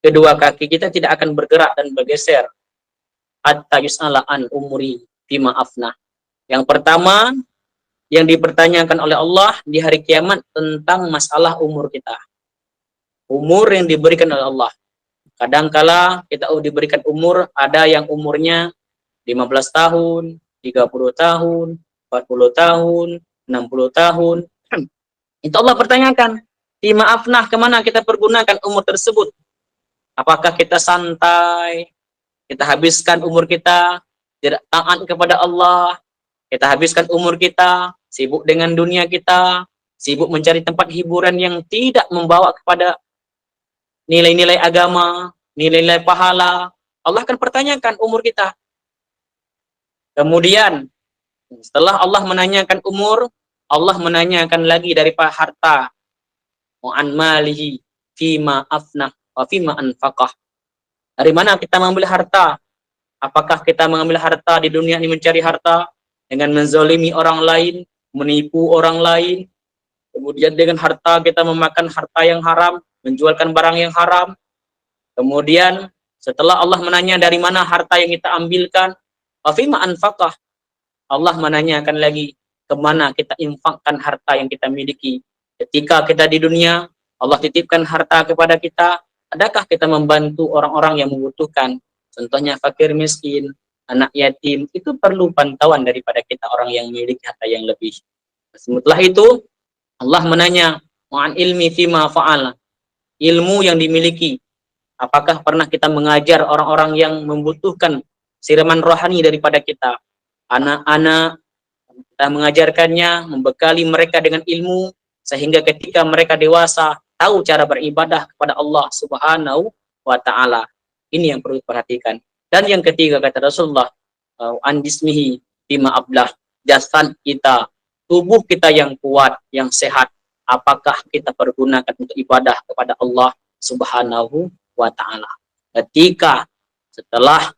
kedua kaki kita tidak akan bergerak dan bergeser. Hatta yus'ala an umri fima afnah. Yang pertama yang dipertanyakan oleh Allah di hari kiamat tentang masalah umur kita. Umur yang diberikan oleh Allah. Kadangkala kita diberikan umur, ada yang umurnya 15 tahun, 30 tahun, 40 tahun, 60 tahun. Itu Allah pertanyakan, maafnah, kemana kita pergunakan umur tersebut? Apakah kita santai, kita habiskan umur kita tidak taat kepada Allah, kita habiskan umur kita sibuk dengan dunia kita, sibuk mencari tempat hiburan yang tidak membawa kepada nilai-nilai agama, nilai-nilai pahala. Allah akan pertanyakan umur kita. Kemudian setelah Allah menanyakan umur, Allah menanyakan lagi daripada harta. Mu'an malihi fima afnah wa fima anfaqah. Dari mana kita mengambil harta? Apakah kita mengambil harta di dunia ini mencari harta dengan menzalimi orang lain, menipu orang lain, kemudian dengan harta kita memakan harta yang haram, menjualkan barang yang haram. Kemudian setelah Allah menanya dari mana harta yang kita ambilkan, wa fima anfaqah, Allah menanyakan lagi kemana kita infakkan harta yang kita miliki. Ketika kita di dunia, Allah titipkan harta kepada kita, adakah kita membantu orang-orang yang membutuhkan? Contohnya fakir miskin, anak yatim, itu perlu pantauan daripada kita orang yang memiliki harta yang lebih. Setelah itu, Allah menanya, "Wa'an ilmi fima fa'ala." Ilmu yang dimiliki, apakah pernah kita mengajar orang-orang yang membutuhkan siraman rohani daripada kita? Anak-anak, kita mengajarkannya, membekali mereka dengan ilmu, sehingga ketika mereka dewasa, tahu cara beribadah kepada Allah Subhanahu wa ta'ala. Ini yang perlu diperhatikan. Dan yang ketiga, kata Rasulullah, an jismihi bima ablah, jasad kita, tubuh kita yang kuat, yang sehat, apakah kita pergunakan untuk ibadah kepada Allah Subhanahu wa ta'ala. Ketika setelah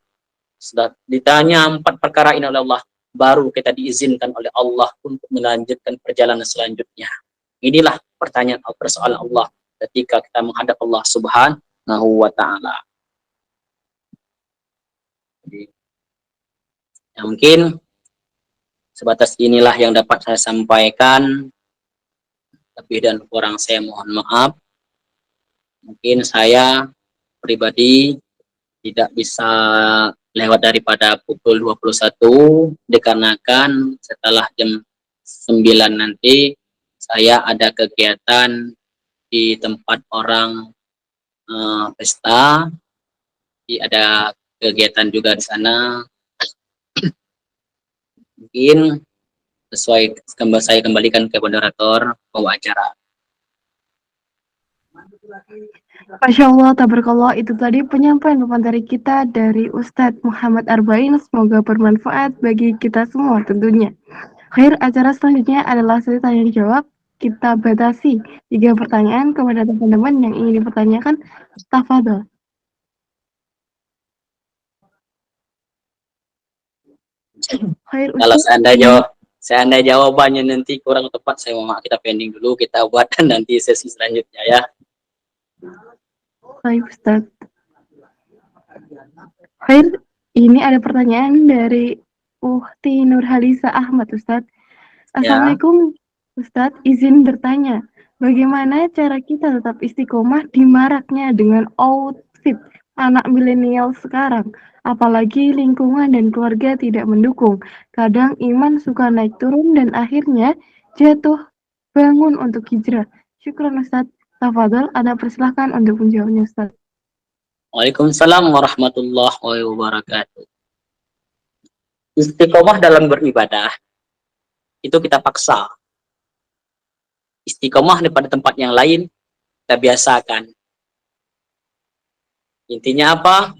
sudah ditanya 4 perkara ini oleh Allah, baru kita diizinkan oleh Allah untuk melanjutkan perjalanan selanjutnya. Inilah persoalan Allah ketika kita menghadap Allah Subhanahu wa ta'ala. Ya, mungkin sebatas inilah yang dapat saya sampaikan. Lebih dan kurang saya mohon maaf. Mungkin saya pribadi tidak bisa lewat daripada pukul 21 dikarenakan setelah jam 9 nanti saya ada kegiatan di tempat orang pesta. Jadi ada kegiatan juga di sana. Mungkin sesuai saya kembalikan ke moderator pembawa acara. Masya Allah, tabarakallah, itu tadi penyampaian pemateri kita dari Ustadz Muhammad Arba'in. Semoga bermanfaat bagi kita semua tentunya. Akhir acara selanjutnya adalah sesi tanya jawab. Kita batasi 3 pertanyaan kepada teman-teman yang ingin dipertanyakan. Tafadhol. Khair Kalau Ustadz. seandainya jawabannya nanti kurang tepat, saya mohon maaf, kita pending dulu, kita buatkan nanti sesi selanjutnya ya. Baik Ustadz. Khair, ini ada pertanyaan dari Uhti Nurhalisa Ahmad Ustadz. Assalamualaikum Ustadz, izin bertanya, bagaimana cara kita tetap istiqomah di maraknya dengan outfit anak milenial sekarang? Apalagi lingkungan dan keluarga tidak mendukung. Kadang iman suka naik turun dan akhirnya jatuh bangun untuk hijrah. Syukran Ustadz. Tafadhol, Anda persilahkan untuk menjawabnya Ustadz. Waalaikumsalam warahmatullahi wabarakatuh. Istiqomah dalam beribadah itu kita paksa. Istiqomah daripada tempat yang lain kita biasakan. Intinya apa?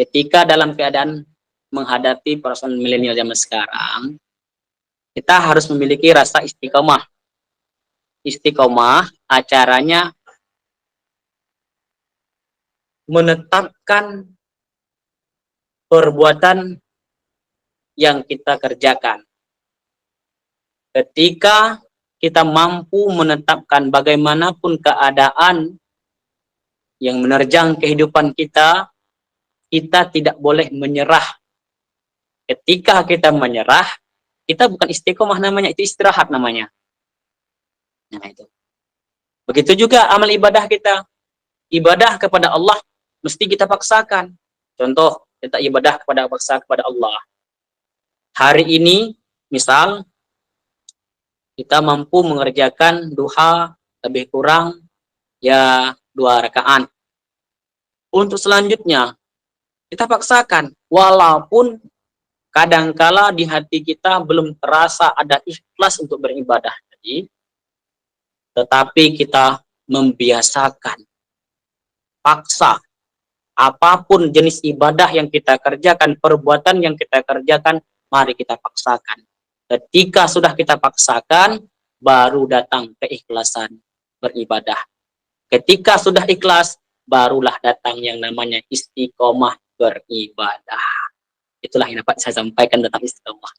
Ketika dalam keadaan menghadapi persoalan milenial zaman sekarang, kita harus memiliki rasa istiqomah. Istiqomah acaranya menetapkan perbuatan yang kita kerjakan. Ketika kita mampu menetapkan bagaimanapun keadaan yang menerjang kehidupan kita, kita tidak boleh menyerah. Ketika kita menyerah, kita bukan istiqomah namanya, itu istirahat namanya. Nah itu. Begitu juga amal ibadah kita. Ibadah kepada Allah mesti kita paksakan. Contoh, kita ibadah paksa kepada Allah. Hari ini, misal, kita mampu mengerjakan duha lebih kurang ya 2 rakaat. Untuk selanjutnya, kita paksakan. Walaupun kadangkala di hati kita belum terasa ada ikhlas untuk beribadah tadi, tetapi kita membiasakan, paksa, apapun jenis ibadah yang kita kerjakan, perbuatan yang kita kerjakan, mari kita paksakan. Ketika sudah kita paksakan, baru datang keikhlasan beribadah. Ketika sudah ikhlas, barulah datang yang namanya istiqomah beribadah. Itulah yang dapat saya sampaikan tentang istiqomah.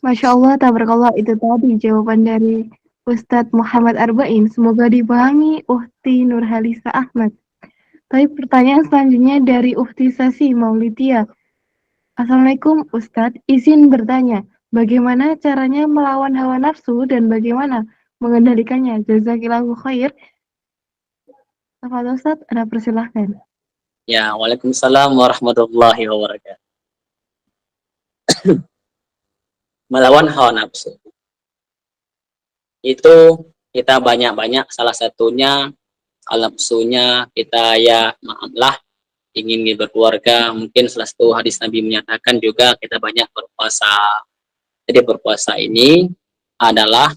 Masya Allah, tabarakallah, itu tadi jawaban dari Ustadz Muhammad Arba'in. Semoga dipahami Uhti Nurhalisa Ahmad. Tapi pertanyaan selanjutnya dari Uhti Sasi Maulidia. Assalamualaikum Ustadz, izin bertanya, bagaimana caranya melawan hawa nafsu dan bagaimana mengendalikannya? Jazakillahu khair. Tafadhol Ustadz, Anda persilahkan. Ya, waalaikumsalam warahmatullahi wabarakatuh. Melawan hawa nafsu. Itu kita banyak-banyak, salah satunya nafsunya kita ya maaflah ingin berkeluarga, mungkin salah satu hadis Nabi menyatakan juga kita banyak berpuasa. Jadi berpuasa ini adalah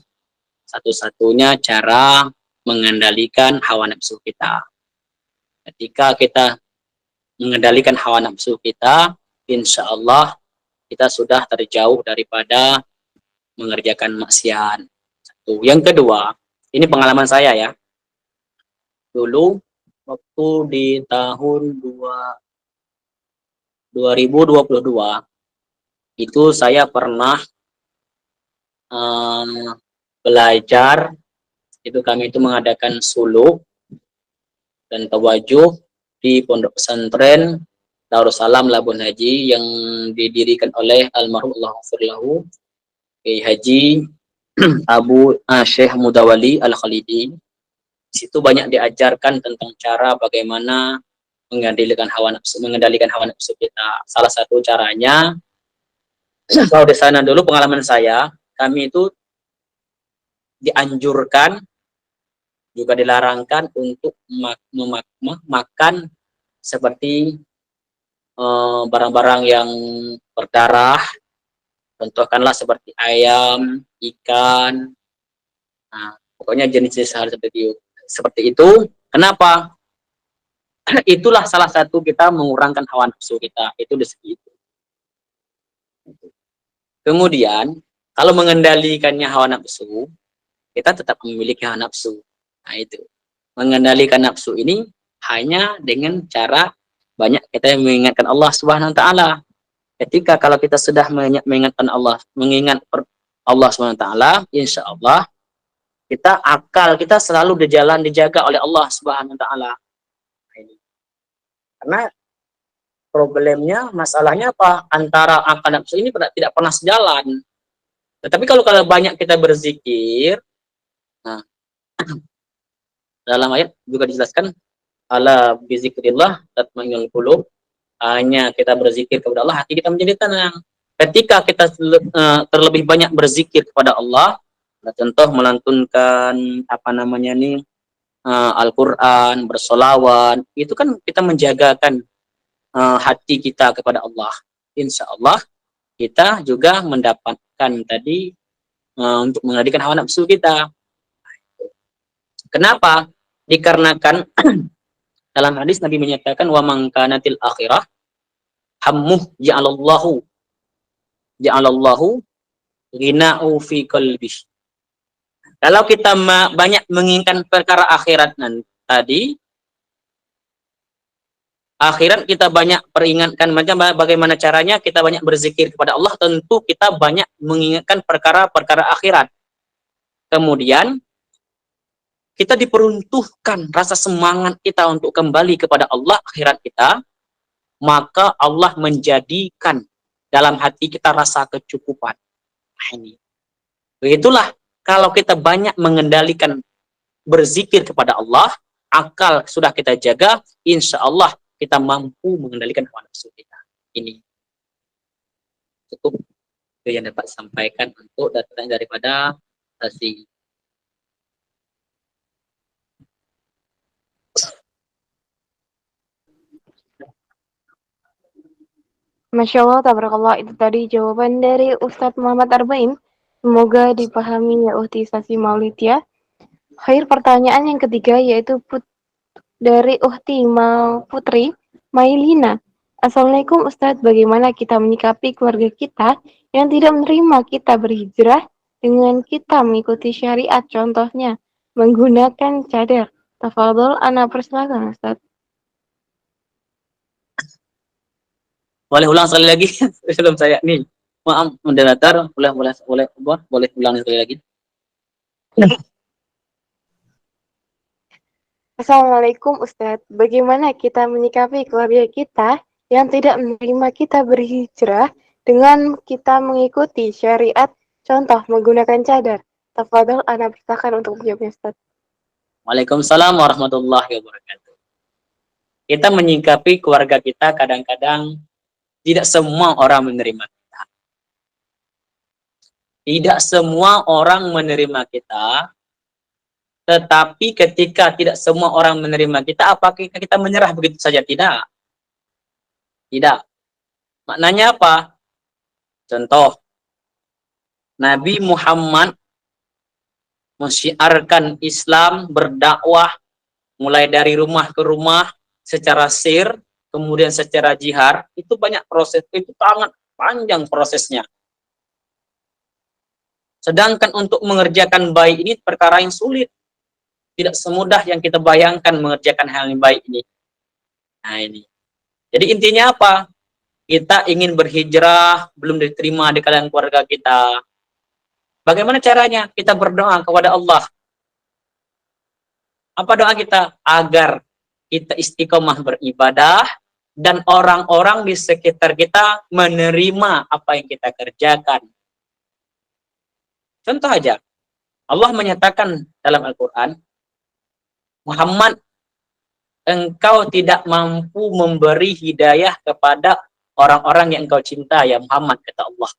satu-satunya cara mengendalikan hawa nafsu kita. Ketika kita mengendalikan hawa nafsu kita, insya Allah kita sudah terjauh daripada mengerjakan maksiat. Satu. Yang kedua, ini pengalaman saya ya. Dulu waktu di tahun 2022 itu saya pernah belajar, itu kami itu mengadakan suluk dan tawajuh di Pondok Pesantren Darussalam Labuan Haji yang didirikan oleh almarhum Allahu Haji Abu Syekh Mudawali Al-Khalidi. Di situ banyak diajarkan tentang cara bagaimana mengendalikan hawa nafsu kita. Salah satu caranya, kalau di sana dulu pengalaman saya, kami itu dianjurkan juga dilarangkan untuk makan seperti barang-barang yang berdarah, contohkanlah seperti ayam, ikan, nah, pokoknya jenis-jenis hal seperti itu. Kenapa? Itulah salah satu kita mengurangkan hawa nafsu kita, itu dari segi itu. Kemudian, kalau mengendalikannya hawa nafsu, kita tetap memiliki hawa nafsu. Nah itu, mengendalikan nafsu ini hanya dengan cara banyak kita mengingatkan Allah Subhanahu Wa Taala. Ketika kalau kita sudah mengingatkan Allah, mengingat Allah Subhanahu Wa Taala, insya Allah kita akal kita selalu dijaga oleh Allah Subhanahu Wa Taala. Karena problemnya, masalahnya apa? Antara akal nafsu ini tidak pernah sejalan. Tetapi kalau banyak kita berzikir, nah dalam ayat juga dijelaskan, ala bizikrillah tatma'innul qulub, hanya kita berzikir kepada Allah, hati kita menjadi tenang. Ketika kita terlebih banyak berzikir kepada Allah, contoh melantunkan apa namanya nih, Al-Quran, bersolawat, itu kan kita menjagakan hati kita kepada Allah. Insya Allah kita juga mendapatkan tadi untuk mengendalikan hawa nafsu kita. Kenapa? Dikarenakan dalam hadis Nabi menyatakan, wa man kanatil akhirah hammuh ja'alallahu ghina'u fi qalbih. Kalau kita banyak menginginkan perkara akhirat tadi, akhirat kita banyak peringatkan, macam bagaimana caranya kita banyak berzikir kepada Allah, tentu kita banyak mengingatkan perkara-perkara akhirat. Kemudian kita diperuntukkan rasa semangat kita untuk kembali kepada Allah akhirat kita, maka Allah menjadikan dalam hati kita rasa kecukupan. Nah, ini. Begitulah kalau kita banyak mengendalikan berzikir kepada Allah, akal sudah kita jaga, insya Allah kita mampu mengendalikan hawa nafsu kita. Ini cukup itu yang dapat sampaikan untuk datang daripada sesi. Masya Allah, tabarakallah, itu tadi jawaban dari Ustadz Muhammad Arba'in. Semoga dipahami ya Uhti Sasi Maulid ya. Khair, pertanyaan yang ketiga yaitu dari Uhti Putri Mailina. Assalamualaikum Ustadz, bagaimana kita menyikapi keluarga kita yang tidak menerima kita berhijrah dengan kita mengikuti syariat, contohnya menggunakan cadar. Tafadhol, ana persilakan Ustadz. Boleh ulang sekali lagi sebelum saya nih. Maaf, moderator, boleh ulang sekali lagi. Assalamualaikum Ustadz, bagaimana kita menyikapi keluarga kita yang tidak menerima kita berhijrah dengan kita mengikuti syariat, contoh menggunakan cadar. Tafadhol, ana persilakan untuk menjawabnya Ustadz. Waalaikumsalam warahmatullahi wabarakatuh. Kita menyikapi keluarga kita kadang-kadang tidak semua orang menerima kita. Tidak semua orang menerima kita, tetapi ketika tidak semua orang menerima kita, apakah kita menyerah begitu saja? Tidak. Tidak. Maknanya apa? Contoh, Nabi Muhammad mensyiarkan Islam, berdakwah, mulai dari rumah ke rumah, secara sir, kemudian secara jihar, itu banyak proses, itu sangat panjang prosesnya. Sedangkan untuk mengerjakan baik ini perkara yang sulit. Tidak semudah yang kita bayangkan mengerjakan hal yang baik ini. Nah ini. Jadi intinya apa? Kita ingin berhijrah, belum diterima di kalangan keluarga kita. Bagaimana caranya? Kita berdoa kepada Allah. Apa doa kita? Agar kita istiqomah beribadah, dan orang-orang di sekitar kita menerima apa yang kita kerjakan. Contoh aja, Allah menyatakan dalam Al-Quran, Muhammad, engkau tidak mampu memberi hidayah kepada orang-orang yang engkau cinta, ya Muhammad, kata Allah.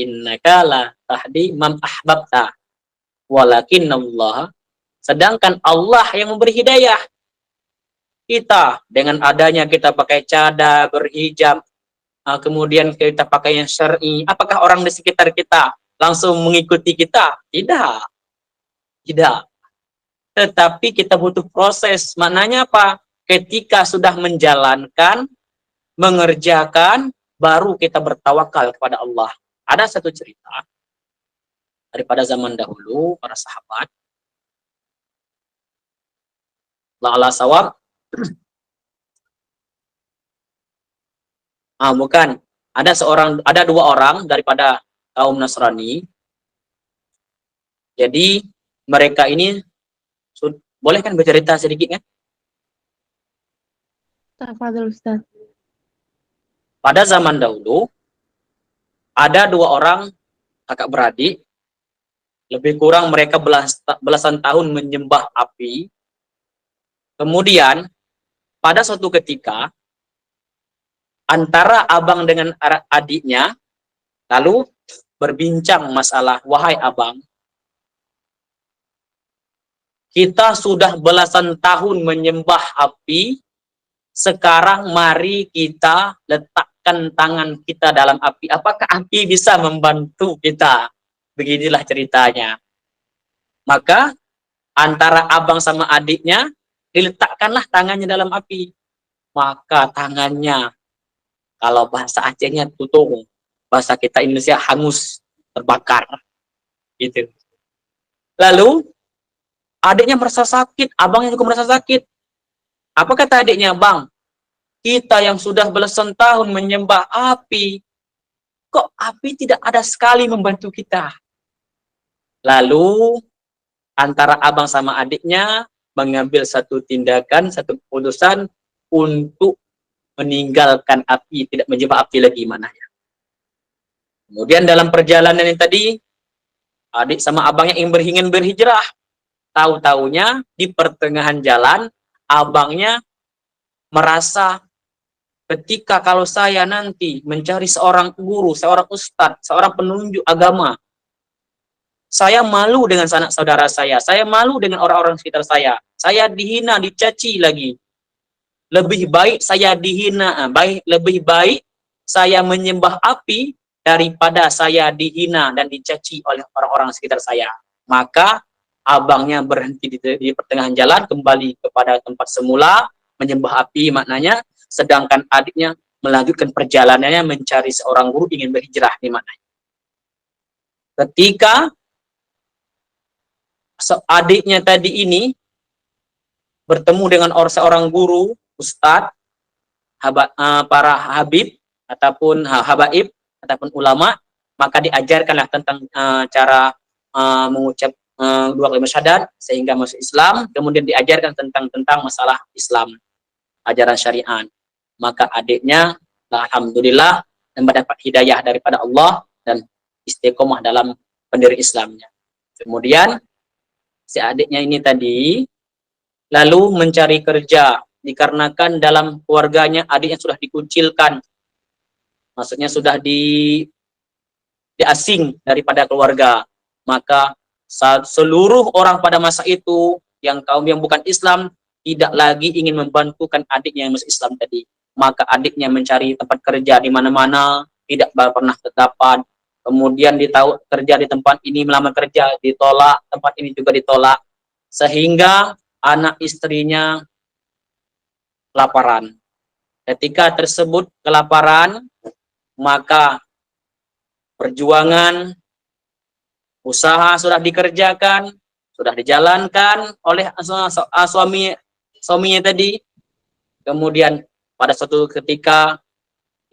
Innaka la tahdi man ahbabta, walakinnallaha Sedangkan Allah yang memberi hidayah. Kita dengan adanya kita pakai cadar, berhijab, kemudian kita pakai yang syar'i, apakah orang di sekitar kita langsung mengikuti kita? Tidak. Tidak. Tetapi kita butuh proses. Maknanya apa? Ketika sudah menjalankan, mengerjakan, baru kita bertawakal kepada Allah. Ada satu cerita daripada zaman dahulu, para sahabat. La'ala sawab. Bukan. Ada dua orang daripada kaum Nasrani. Jadi mereka ini boleh kan bercerita sedikit kan? Tafadhol Ustaz. Pada zaman dahulu ada dua orang kakak beradik, lebih kurang mereka belasan tahun menyembah api. Kemudian pada suatu ketika antara abang dengan adiknya lalu berbincang masalah, wahai abang, kita sudah belasan tahun menyembah api, sekarang mari kita letakkan tangan kita dalam api. Apakah api bisa membantu kita? Beginilah ceritanya. Maka antara abang sama adiknya diletakkanlah tangannya dalam api. Maka tangannya, kalau bahasa Acehnya tutung, bahasa kita Indonesia hangus, terbakar. Gitu. Lalu adiknya merasa sakit, abangnya juga merasa sakit. Apa kata adiknya? Bang, kita yang sudah belasan tahun menyembah api, kok api tidak ada sekali membantu kita? Lalu antara abang sama adiknya mengambil satu tindakan, satu keputusan untuk meninggalkan api, tidak menyembah api lagi mananya. Kemudian dalam perjalanan yang tadi, adik sama abangnya ingin berhijrah. Tahu-taunya di pertengahan jalan, abangnya merasa ketika kalau saya nanti mencari seorang guru, seorang ustadz, seorang penunjuk agama, saya malu dengan sanak saudara saya malu dengan orang-orang sekitar saya dihina, dicaci lagi. Lebih baik saya dihina, lebih baik saya menyembah api daripada saya dihina dan dicaci oleh orang-orang sekitar saya. Maka abangnya berhenti di pertengahan jalan, kembali kepada tempat semula, menyembah api maknanya, sedangkan adiknya melanjutkan perjalanannya mencari seorang guru, ingin berhijrah di maknanya. Ketika adiknya tadi ini bertemu dengan seorang guru, ustadz, para habib ataupun habaib ataupun ulama, maka diajarkanlah tentang cara mengucap dua kalimat syahadat sehingga masuk Islam. Kemudian diajarkan tentang masalah Islam, ajaran syariat. Maka adiknya alhamdulillah mendapat hidayah daripada Allah dan istiqomah dalam pendiri Islamnya. Kemudian si adiknya ini tadi lalu mencari kerja, dikarenakan dalam keluarganya adiknya sudah dikucilkan, maksudnya sudah diasing daripada keluarga. Maka seluruh orang pada masa itu yang kaum yang bukan Islam tidak lagi ingin membantukan adiknya yang masuk Islam tadi. Maka adiknya mencari tempat kerja di mana-mana, tidak pernah terdapat. Kemudian kerja di tempat ini, melamar kerja ditolak, tempat ini juga ditolak, sehingga anak istrinya kelaparan. Ketika tersebut kelaparan, maka perjuangan, usaha sudah dikerjakan, sudah dijalankan oleh suaminya tadi. Kemudian pada suatu ketika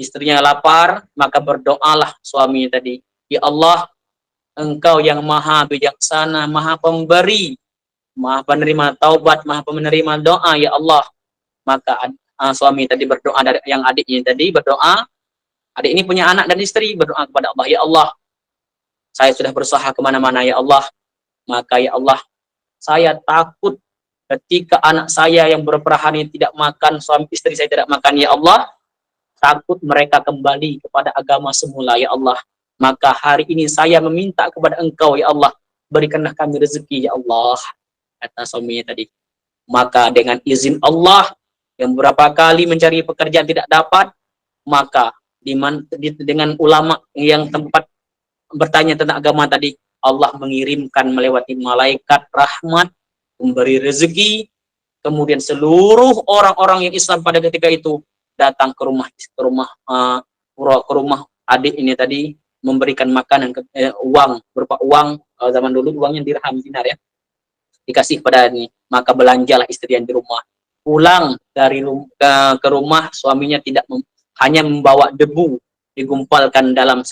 istrinya lapar, maka berdoalah suaminya tadi, ya Allah, Engkau yang maha bijaksana, maha pemberi, maha penerima taubat, maha penerima doa, ya Allah. Maka suami tadi berdoa, yang adiknya tadi berdoa, adik ini punya anak dan istri, berdoa kepada Allah, ya Allah, saya sudah berusaha kemana-mana ya Allah, maka ya Allah, saya takut ketika anak saya yang berperahani tidak makan, suami istri saya tidak makan, ya Allah, takut mereka kembali kepada agama semula, ya Allah. Maka hari ini saya meminta kepada Engkau, ya Allah, berikanlah kami rezeki, ya Allah. kata suaminya tadi. Maka dengan izin Allah yang beberapa kali mencari pekerjaan tidak dapat, maka dengan ulama yang tempat bertanya tentang agama tadi, Allah mengirimkan melewati malaikat rahmat, memberi rezeki, kemudian seluruh orang-orang yang Islam pada ketika itu datang ke rumah adik ini tadi, memberikan makanan, uang berupa uang, zaman dulu uangnya dirham dinar ya, dikasih pada ini. Maka belanjalah istri yang di rumah. Pulang dari ke rumah, suaminya tidak hanya membawa debu digumpalkan dalam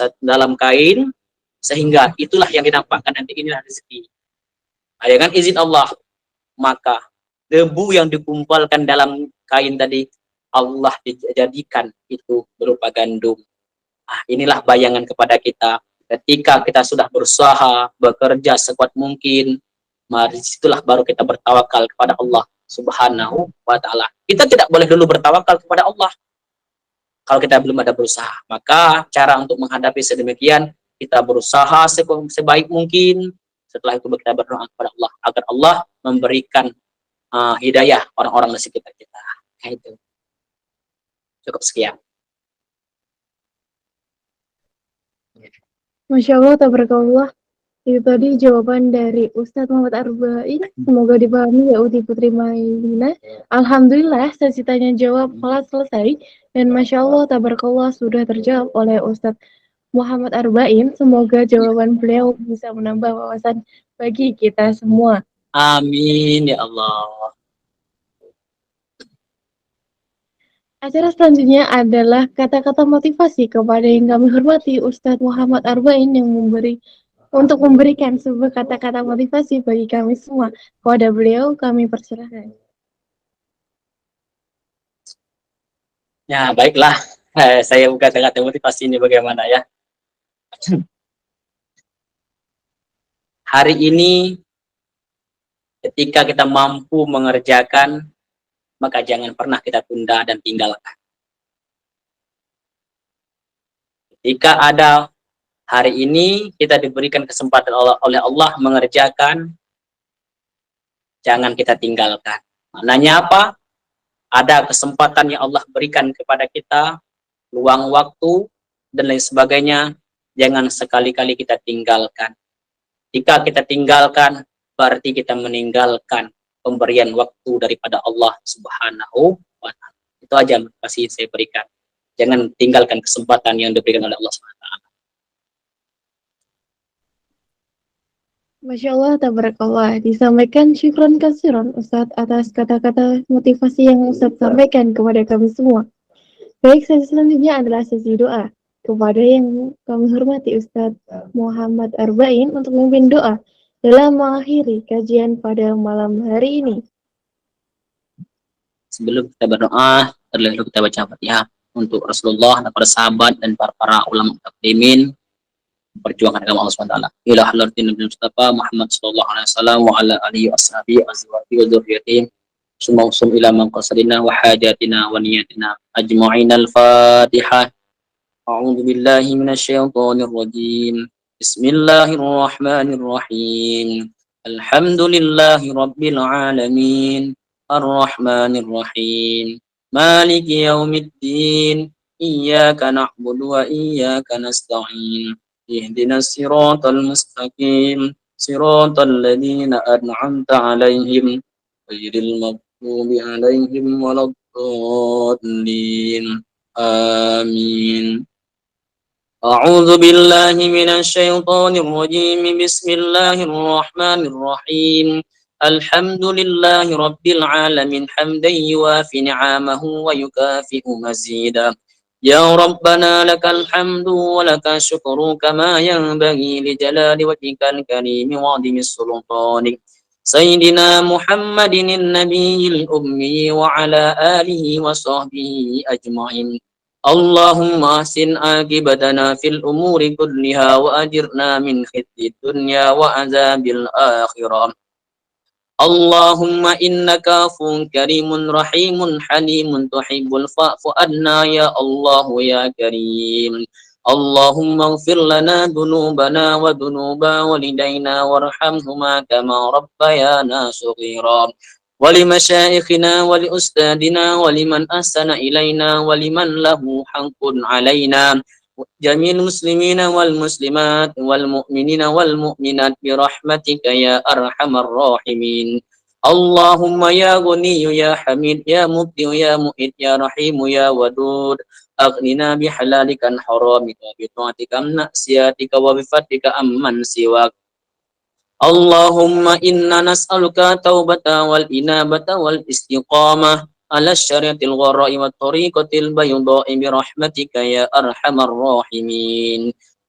kain, sehingga itulah yang dinampakkan nanti inilah rezeki. Nah, dengan izin Allah, maka debu yang digumpalkan dalam kain tadi Allah dijadikan itu berupa gandum. Nah, inilah bayangan kepada kita ketika kita sudah berusaha bekerja sekuat mungkin, mari situlah baru kita bertawakal kepada Allah Subhanahu wa taala. Kita tidak boleh dulu bertawakal kepada Allah kalau kita belum ada berusaha. Maka cara untuk menghadapi sedemikian, kita berusaha sebaik mungkin. Setelah itu kita berdoa kepada Allah agar Allah memberikan hidayah orang-orang di sekitar kita. Nah, itu cukup sekian. Masya Allah, tabarakallah. Itu tadi jawaban dari Ustadz Muhammad Arba'in. Semoga dipahami ya Uti Putri Maidina. Alhamdulillah, sesi tanya jawab telah selesai. Dan Masya Allah, tabarakallah sudah terjawab oleh Ustadz Muhammad Arba'in. Semoga jawaban beliau bisa menambah wawasan bagi kita semua. Amin ya Allah. Acara selanjutnya adalah kata-kata motivasi kepada yang kami hormati Ustadz Muhammad Arba'in yang memberikan sebuah kata-kata motivasi bagi kami semua. Kepada beliau kami persilahkan. Ya, baiklah. Saya buka kata-kata motivasi ini bagaimana ya. Hari ini ketika kita mampu mengerjakan, maka jangan pernah kita tunda dan tinggalkan. Ketika ada hari ini kita diberikan kesempatan oleh Allah mengerjakan, jangan kita tinggalkan. Maknanya apa? Ada kesempatan yang Allah berikan kepada kita, luang waktu dan lain sebagainya, jangan sekali-kali kita tinggalkan. Jika kita tinggalkan, berarti kita meninggalkan pemberian waktu daripada Allah Subhanahu wa taala. Itu aja motivasi saya berikan. Jangan tinggalkan kesempatan yang diberikan oleh Allah Subhanahu wa taala. Masya Allah, tabarakallah. Disampaikan syukron kasiron Ustadz atas kata-kata motivasi yang Ustadz sampaikan kepada kami semua. Baik, sesi selanjutnya adalah sesi doa. Kepada yang kami hormati Ustadz Muhammad Arba'in untuk memimpin doa dalam mengakhiri kajian pada malam hari ini. Sebelum kita berdoa, terlebih dahulu kita baca Fatihah untuk Rasulullah dan para sahabat dan para ulama taklimin perjuangan agama Allah SWT. Ila hadratin Nabi Mustafa Muhammad sallallahu alaihi wasallam wa ala alihi washabihi azwajihi wa dzurriyyatihi summa ila man qasadina wa hajatina wa niyatina ajma'in al-Fatihah. A'udzu billahi minasyaitonir rajim. Bismillahirrahmanirrahim. Alhamdulillahi rabbil alamin. Ar-Rahmanir Rahim. Maliki yaumiddin. Iyyaka na'budu wa iyyaka nasta'in. Ihdinas siratal mustaqim. Siratal ladzina an'amta 'alaihim ghairil maghdubi 'alaihim waladdallin. Amin. A'udzu billahi minasyaitonir rajim. Bismillahirrahmanir rahim. Alhamdulillahi rabbil alamin hamdan yuwafi ni'amahu wa yukafi'u mazida. Ya Rabbana lakal hamdu wa lakal syukru kama yanbaghi li jalali wajhikal karim wa 'azimi sultanik. Sayyidina Muhammadin nabiyil ummi wa ala alihi wa sahbihi ajma'in. Allahumma ahsin akibatana fil umuri kulliha wa ajirna min khizyid dunya wa azabil akhirah. Allahumma innaka afuwwun karimun rahimun halimun tuhibbul fa'fu anna ya Allah ya karim. اللهم اغفر لنا ذنوبنا وذنوب والدينا وارحمهما كما ربيانا صغيرا ولمشايخنا ولأستاذنا ولمن أحسن إلينا ولمن له حق علينا جميع المسلمين والمسلمات والمؤمنين والمؤمنات برحمتك يا أرحم الراحمين اللهم يا غني يا حميد يا مبدئ يا مؤيد يا رحيم يا ودود أغننا بحلالك عن حرامك وبطاعتك عن معصيتك وبفضلك عمن سواك اللهم إنا نسألك توبة والإنابة والاستقامة على الشريعة الغراء والطريقة البيضاء برحمتك يا أرحم الراحمين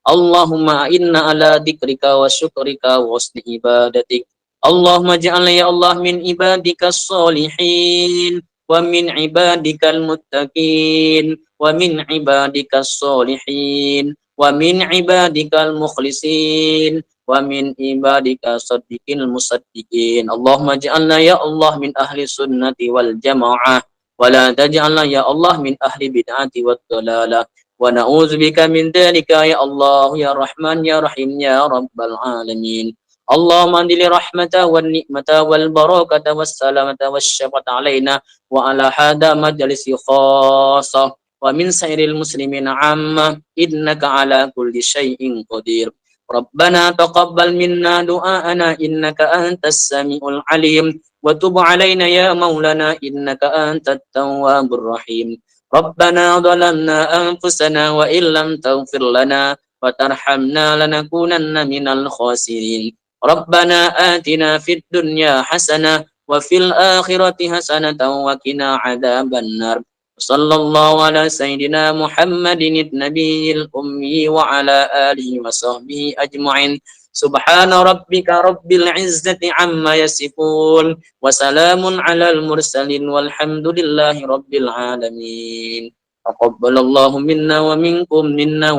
اللهم إنا على ذكرك وشكرك وحسن عبادتك اللهم اجعلنا يا الله من عبادك الصالحين ومن عبادك المتقين ومن عبادك الصالحين ومن عبادك المخلصين ومن عبادك صدق المصدقين اللهم اجعلنا يا الله من أهل السنة والجماعة ولا تجعلنا يا الله من أهل بدعة والضلالة ونعوذ بك من ذلك يا الله يا رحمن يا رحيم يا رب العالمين اللهم انزل الرحمة والنعمة والبركة والسلامة والشفقة علينا وعلى هذا مجلس خاصة ومن سائر المسلمين عامة إنك على كل شيء قدير ربنا تقبل منا دعاءنا إنك أنت السميع العليم وتب علينا يا مولانا إنك أنت التواب الرحيم ربنا ظلمنا أنفسنا وإن لم تغفر لنا وترحمنا لنكونن من الخاسرين ربنا آتنا في الدنيا حسنة وفي الآخرة حسنة وقنا عذاب النار صلى الله على سيدنا محمد النبي الأمي وعلى آله وصحبه أجمعين سبحان ربك رب العزة عما يصفون وسلام على المرسلين والحمد لله رب العالمين تقبل الله منا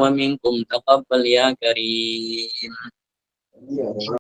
ومنكم تقبل يا كريم